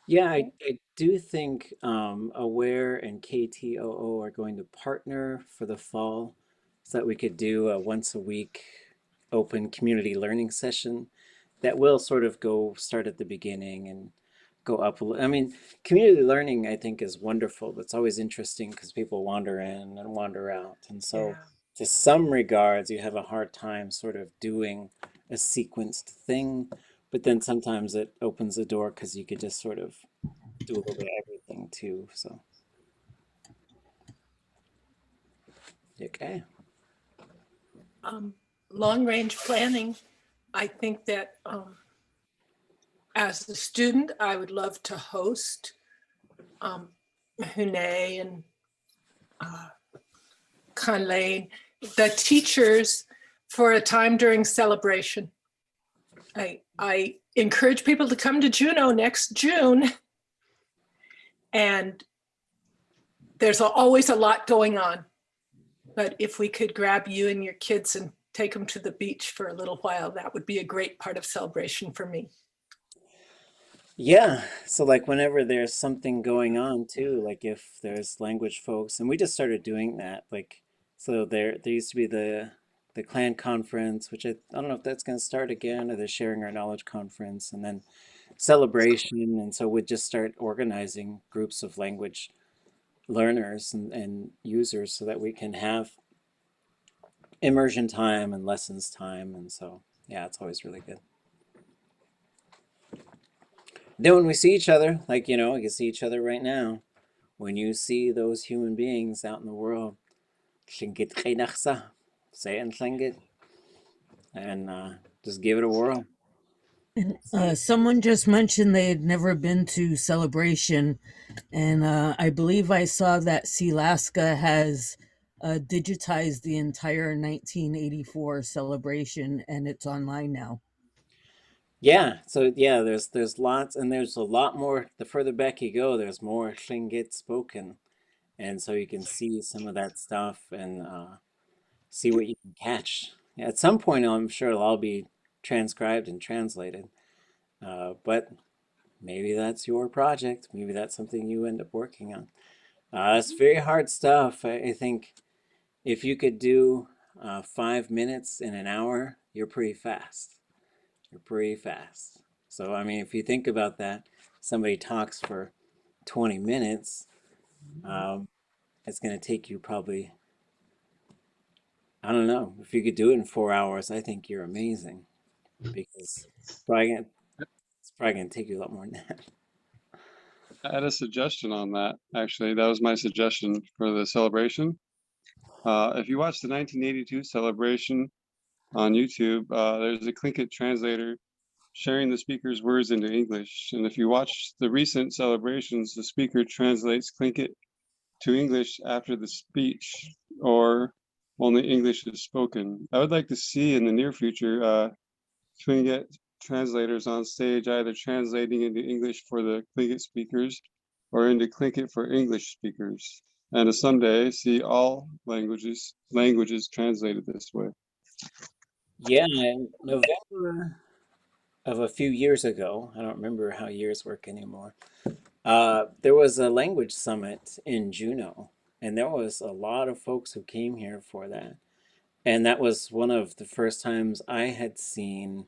Yeah, I do think Aware and KTOO are going to partner for the fall so that we could do a once a week open community learning session that will sort of start at the beginning and go up a little. I mean, community learning I think is wonderful, but it's always interesting because people wander in and wander out. And so to some regards, you have a hard time sort of doing a sequenced thing. But then sometimes it opens the door because you could just sort of do a little bit of everything too. So, okay. Long range planning. I think that as a student, I would love to host Juneau and Conlane, the teachers, for a time during celebration. I encourage people to come to Juneau next June. And there's always a lot going on. But if we could grab you and your kids and take them to the beach for a little while, that would be a great part of celebration for me. Yeah. So like whenever there's something going on too, like if there's language folks, and we just started doing that, like, so there used to be the clan conference, which I don't know if that's going to start again, or the sharing our knowledge conference, and then celebration. And so we'd just start organizing groups of language learners and users so that we can have immersion time and lessons time. And so, yeah, it's always really good. Then when we see each other, like, we can see each other right now. When you see those human beings out in the world, say it in Tlingit, and just give it a whirl. Someone just mentioned they had never been to Celebration, and I believe I saw that Sealaska has digitized the entire 1984 celebration, and it's online now. Yeah, so yeah, there's lots, and there's a lot more. The further back you go, there's more Tlingit spoken, and so you can see some of that stuff and see what you can catch. At some point, I'm sure it'll all be transcribed and translated, but maybe that's your project. Maybe that's something you end up working on. It's very hard stuff. I think if you could do 5 minutes in an hour, you're pretty fast. You're pretty fast. So, I mean, if you think about that, somebody talks for 20 minutes, it's going to take you probably, I don't know, if you could do it in 4 hours, I think you're amazing because it's probably going to take you a lot more than that. I had a suggestion on that, actually. That was my suggestion for the celebration. If you watch the 1982 celebration on YouTube, there's a Tlingit translator sharing the speaker's words into English. And if you watch the recent celebrations, the speaker translates Tlingit to English after the speech, or only English is spoken. I would like to see in the near future Tlingit translators on stage either translating into English for the Tlingit speakers or into Tlingit for English speakers, and to someday see all languages translated this way. Yeah, in November of a few years ago, I don't remember how years work anymore, there was a language summit in Juneau, and there was a lot of folks who came here for that. And that was one of the first times I had seen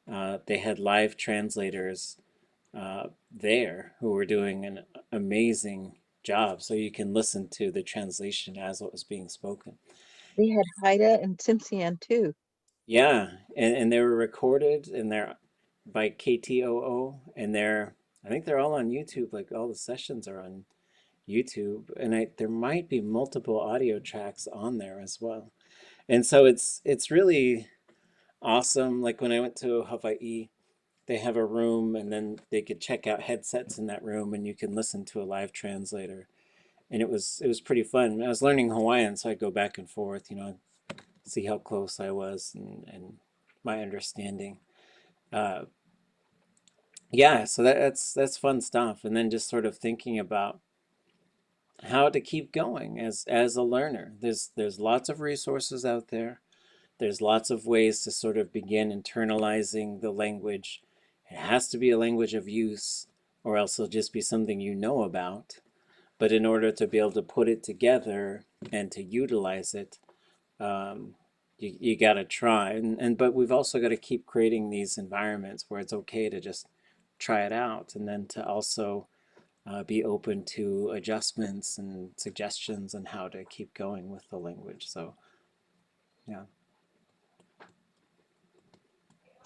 they had live translators there who were doing an amazing job. So you can listen to the translation as it was being spoken. We had Haida and Tsimshian too. Yeah, and they were recorded and they're by KTOO, and I think they're all on YouTube. Like all the sessions are on YouTube, and there might be multiple audio tracks on there as well. And so it's really awesome. Like when I went to Hawaii, they have a room, and then they could check out headsets in that room, and you can listen to a live translator. And it was pretty fun. I was learning Hawaiian, so I'd go back and forth, see how close I was and my understanding. Yeah, so that's fun stuff. And then just sort of thinking about how to keep going as a learner. There's lots of resources out there. There's lots of ways to sort of begin internalizing the language. It has to be a language of use, or else it'll just be something you know about. But in order to be able to put it together and to utilize it, you got to try. But we've also got to keep creating these environments where it's okay to just try it out, and then to also be open to adjustments and suggestions on how to keep going with the language. So, yeah.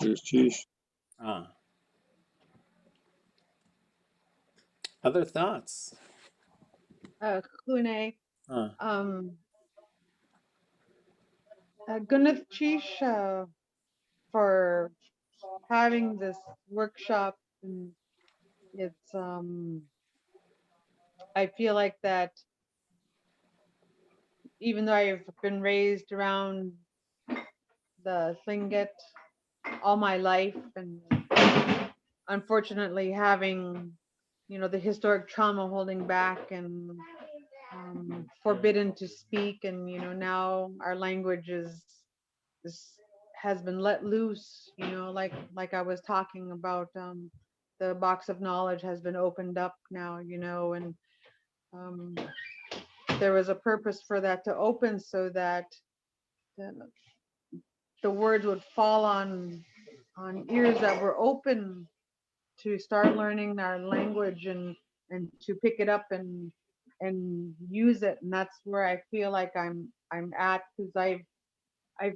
Cheers. Other thoughts? Juneau, Gunneth Chish for having this workshop. And it's I feel like that even though I've been raised around the Tlingit all my life, and unfortunately having the historic trauma holding back and forbidden to speak, and now our language has been let loose, like I was talking about, the box of knowledge has been opened up now, and there was a purpose for that to open, so that the words would fall on ears that were open to start learning our language and to pick it up and use it. And that's where I feel like I'm at, because I've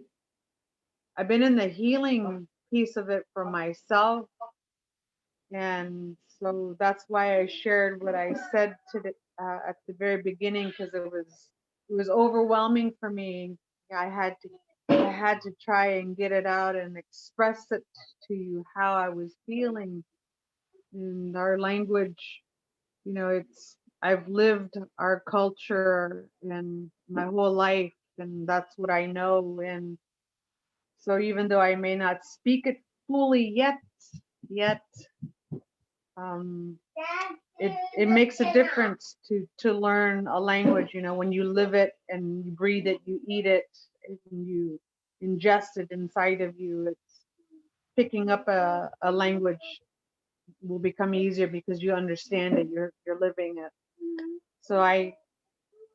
been in the healing piece of it for myself, and so that's why I shared what I said at the very beginning, because it was overwhelming for me. I had to try and get it out and express it to you how I was feeling. And our language, I've lived our culture and my whole life, and that's what I know. And so even though I may not speak it fully yet, yet it makes a difference to learn a language. You know, when you live it and you breathe it, you eat it, and you ingest it inside of you. It's picking up a language will become easier because you understand it. You're living it. So I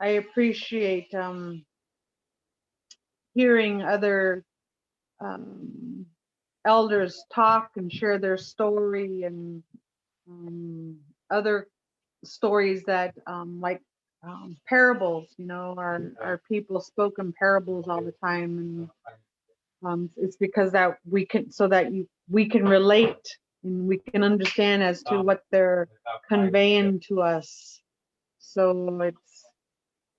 appreciate hearing other elders talk and share their story, and other stories that like parables. You know, our people spoke in parables all the time, and it's because that we can, so that we can relate and we can understand as to what they're conveying to us. So it's,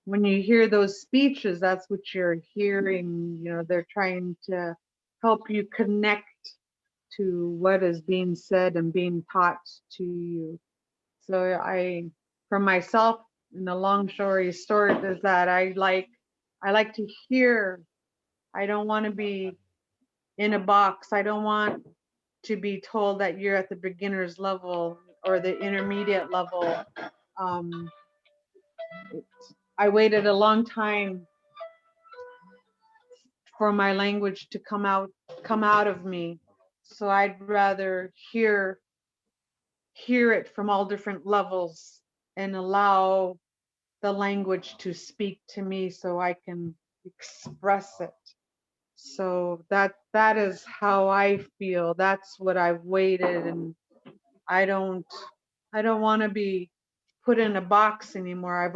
when you hear those speeches, that's what you're hearing. You know, they're trying to help you connect to what is being said and being taught to you. So for myself, in the long story short, is that I like to hear. I don't want to be in a box. I don't want to be told that you're at the beginner's level or the intermediate level. I waited a long time for my language to come out of me. So I'd rather hear it from all different levels and allow the language to speak to me so I can express it. So that is how I feel. That's what I've waited, and I don't want to be put in a box anymore.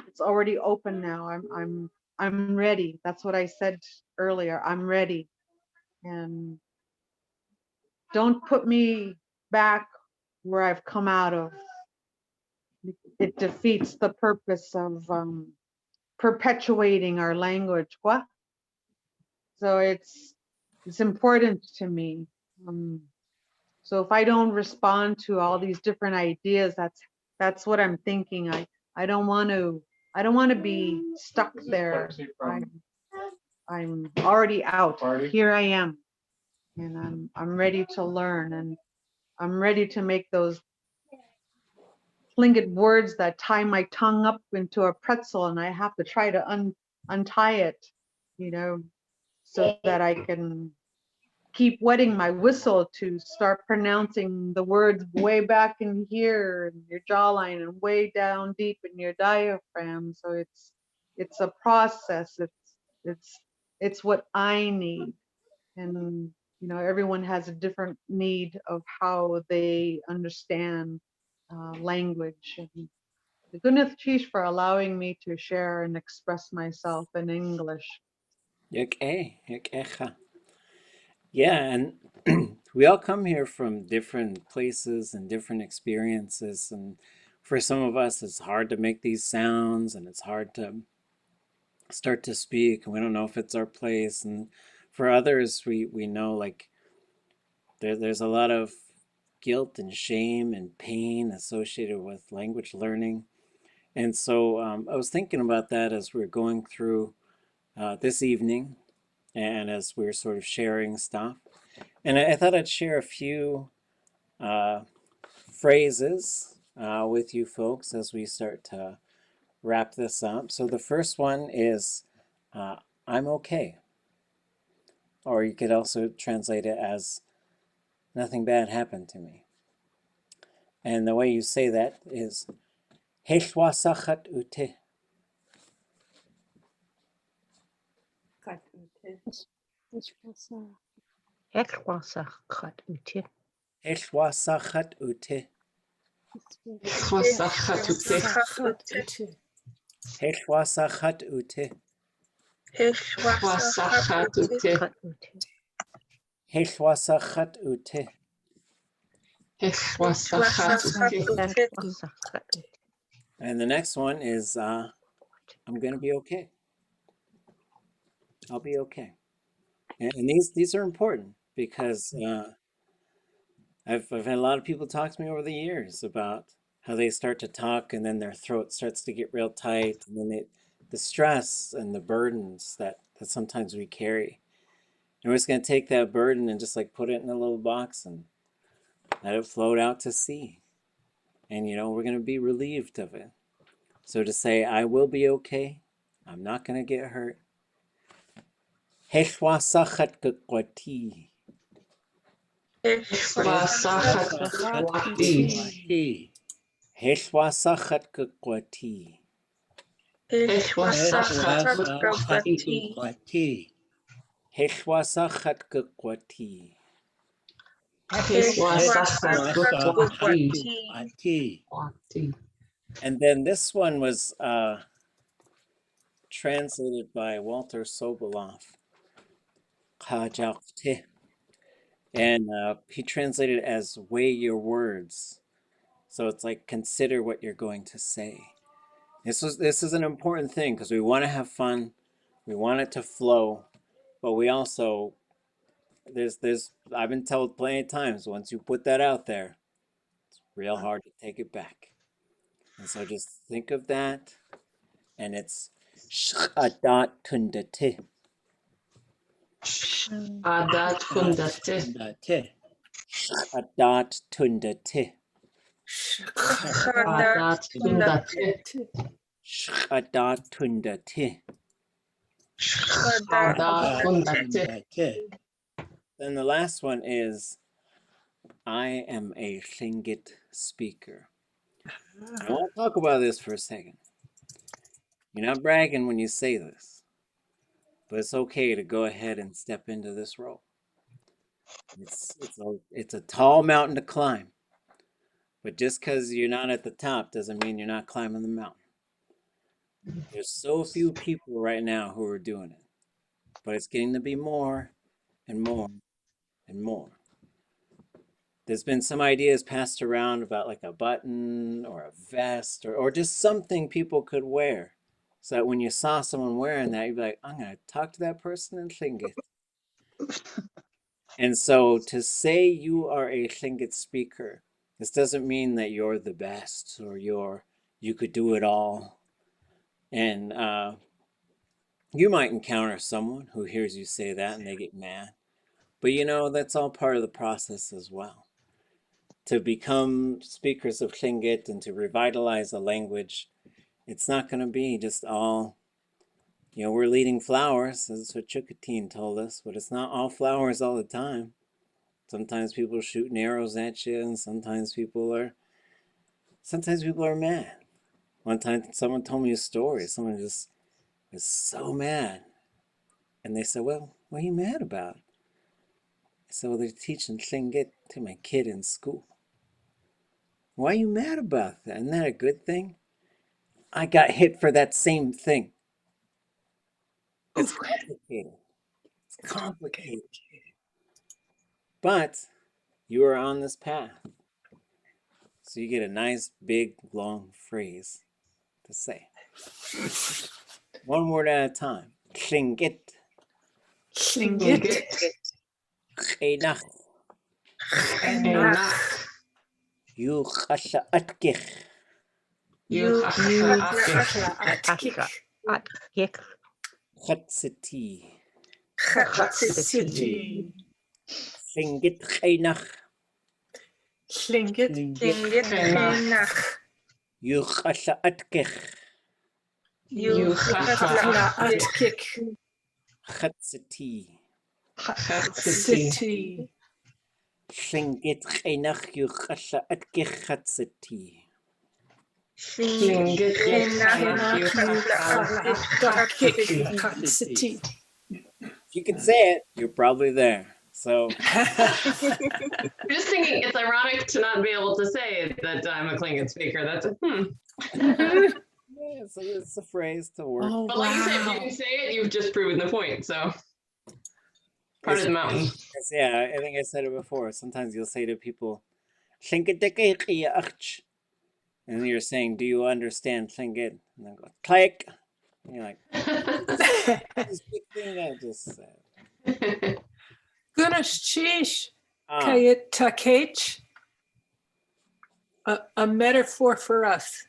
It's already open now. I'm ready. That's what I said earlier. I'm ready. And don't put me back where I've come out of. It defeats the purpose of perpetuating our language. What? So it's important to me. So if I don't respond to all these different ideas, that's what I'm thinking. I don't want to be stuck there. I'm already out. Here I am, and I'm ready to learn, and I'm ready to make those flinged words that tie my tongue up into a pretzel, and I have to try to untie it, you know, so that I can keep wetting my whistle to start pronouncing the words way back in here in your jawline and way down deep in your diaphragm. So it's a process. It's what I need. And you know, everyone has a different need of how they understand language. And goodness Chief for allowing me to share and express myself in English. Yeah, and we all come here from different places and different experiences, and for some of us it's hard to make these sounds and it's hard to start to speak, and we don't know if it's our place. And for others, we know, like, there's a lot of guilt and shame and pain associated with language learning. And so I was thinking about that as we're going through this evening, and as we're sort of sharing stuff. And I thought I'd share a few phrases with you folks as we start to wrap this up. So the first one is, I'm okay. Or you could also translate it as, nothing bad happened to me. And the way you say that is, Heshwasachat ute. Hechwasachat ute. Heshwasachat ute. Hechwasachat ute. Heshwasachat ute. Hechwasachat ute. Heshwasachat ute. And the next one is, I'm going to be okay. I'll be okay. And these are important because I've had a lot of people talk to me over the years about how they start to talk and then their throat starts to get real tight, and then the stress and the burdens that sometimes we carry. And we're just going to take that burden and just like put it in a little box and Let it float out to sea. And, we're going to be relieved of it. So to say, I will be okay. I'm not going to get hurt. Heshwa sachat kwati. Heshwa sachat kwati. Heshwa sachat kwati. And then this one was translated by Walter Soboleff. And he translated it as weigh your words. So it's like consider what you're going to say. This is an important thing because we want to have fun, we want it to flow, but we also I've been told plenty of times, once you put that out there, it's real hard to take it back. And so just think of that, and it's shadat tundate. Shadat tundate. Shadat tundate. Shadat tundate. Shadat tundate. Shadat tundate. Then the last one is, I am a Tlingit speaker. I want to talk about this for a second. You're not bragging when you say this, but it's okay to go ahead and step into this role. It's a tall mountain to climb, but just because you're not at the top doesn't mean you're not climbing the mountain. There's so few people right now who are doing it, but it's getting to be more and more and more. There's been some ideas passed around about like a button or a vest or just something people could wear, so that when you saw someone wearing that, you'd be like, I'm going to talk to that person in Tlingit. And so to say you are a Tlingit speaker, this doesn't mean that you're the best or you could do it all. And you might encounter someone who hears you say that and they get mad. But that's all part of the process as well. To become speakers of Tlingit and to revitalize a language, it's not going to be just all, we're leading flowers. That's what Chukateen told us, but it's not all flowers all the time. Sometimes people are shooting arrows at you, and sometimes people are mad. One time someone told me a story. Someone just was so mad. And they said, well, what are you mad about? I said, well, they're teaching Tlingit to my kid in school. Why are you mad about that? Isn't that a good thing? I got hit for that same thing. It's complicated. It's complicated. But you are on this path. So you get a nice, big, long phrase to say. One word at a time. Tlingit. Tlingit. Enach. Enach. Yuchasha atkich. Yuchasha atkich. Chatziti. Chatziti. Tlingit enach. Tlingit enach. Yuchasha atkich. Yuchasha atkich. Chatziti. Chatziti. Tlingit enach yuchasha atkich chatziti. Tlingit enach yuchasha atkich. If you can say it, you're probably there. So I'm just thinking it's ironic to not be able to say that I'm a Tlingit speaker. That's Yeah, so it's a phrase to work. Oh, but like you said, if you can say it, you've just proven the point. So part of the mountain. Yeah, I think I said it before. Sometimes you'll say to people, and then you're saying, do you understand Tlingit? And they go, Tlike. And you're like, this big thing I just said. Goodness, sheesh. Kayit takech. A metaphor for us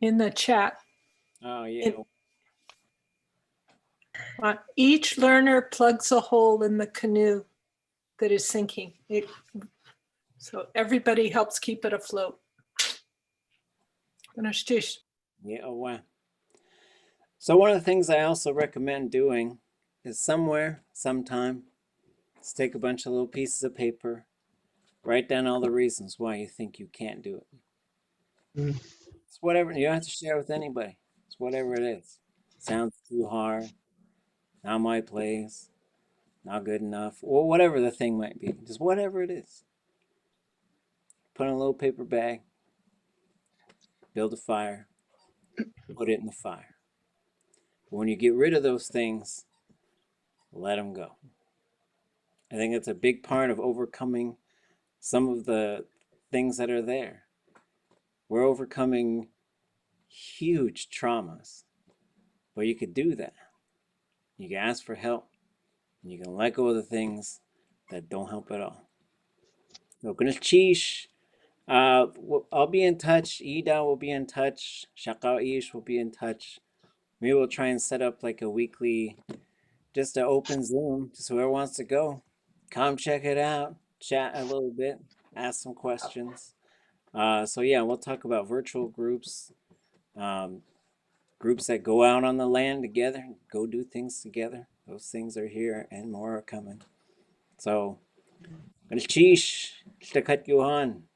in the chat. Oh, yeah. Each learner plugs a hole in the canoe that is sinking. So everybody helps keep it afloat. Yeah, wow. So one of the things I also recommend doing is somewhere, sometime, let's take a bunch of little pieces of paper, write down all the reasons why you think you can't do it. It's whatever, you don't have to share with anybody. It's whatever it is. Sounds too hard, not my place, not good enough, or whatever the thing might be. Just whatever it is. Put in a little paper bag, build a fire, put it in the fire. But when you get rid of those things, let them go. I think it's a big part of overcoming some of the things that are there. We're overcoming huge traumas, but you could do that. You can ask for help, and you can let go of the things that don't help at all. So, Cheesh, I'll be in touch. Ida will be in touch. Shakao Ish will be in touch. Maybe we'll try and set up like a weekly, just an open Zoom, just whoever wants to go. Come check it out, chat a little bit, ask some questions. So yeah, we'll talk about virtual groups, groups that go out on the land together, go do things together. Those things are here and more are coming. So, Galchish, Shtakat Yohan,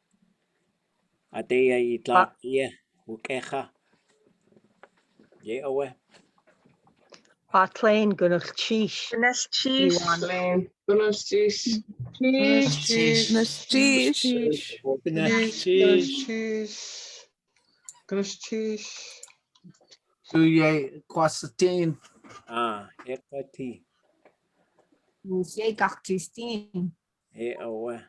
Ateya Itlak, yeah, Ukecha, yeah, away. Patlain Gunnach Cheesh. Gunnach Cheesh. Gunnach Cheesh. Gunnach Cheesh. Suye Kwasatin. Ekati, Mushe Gaktistin. yeah, away.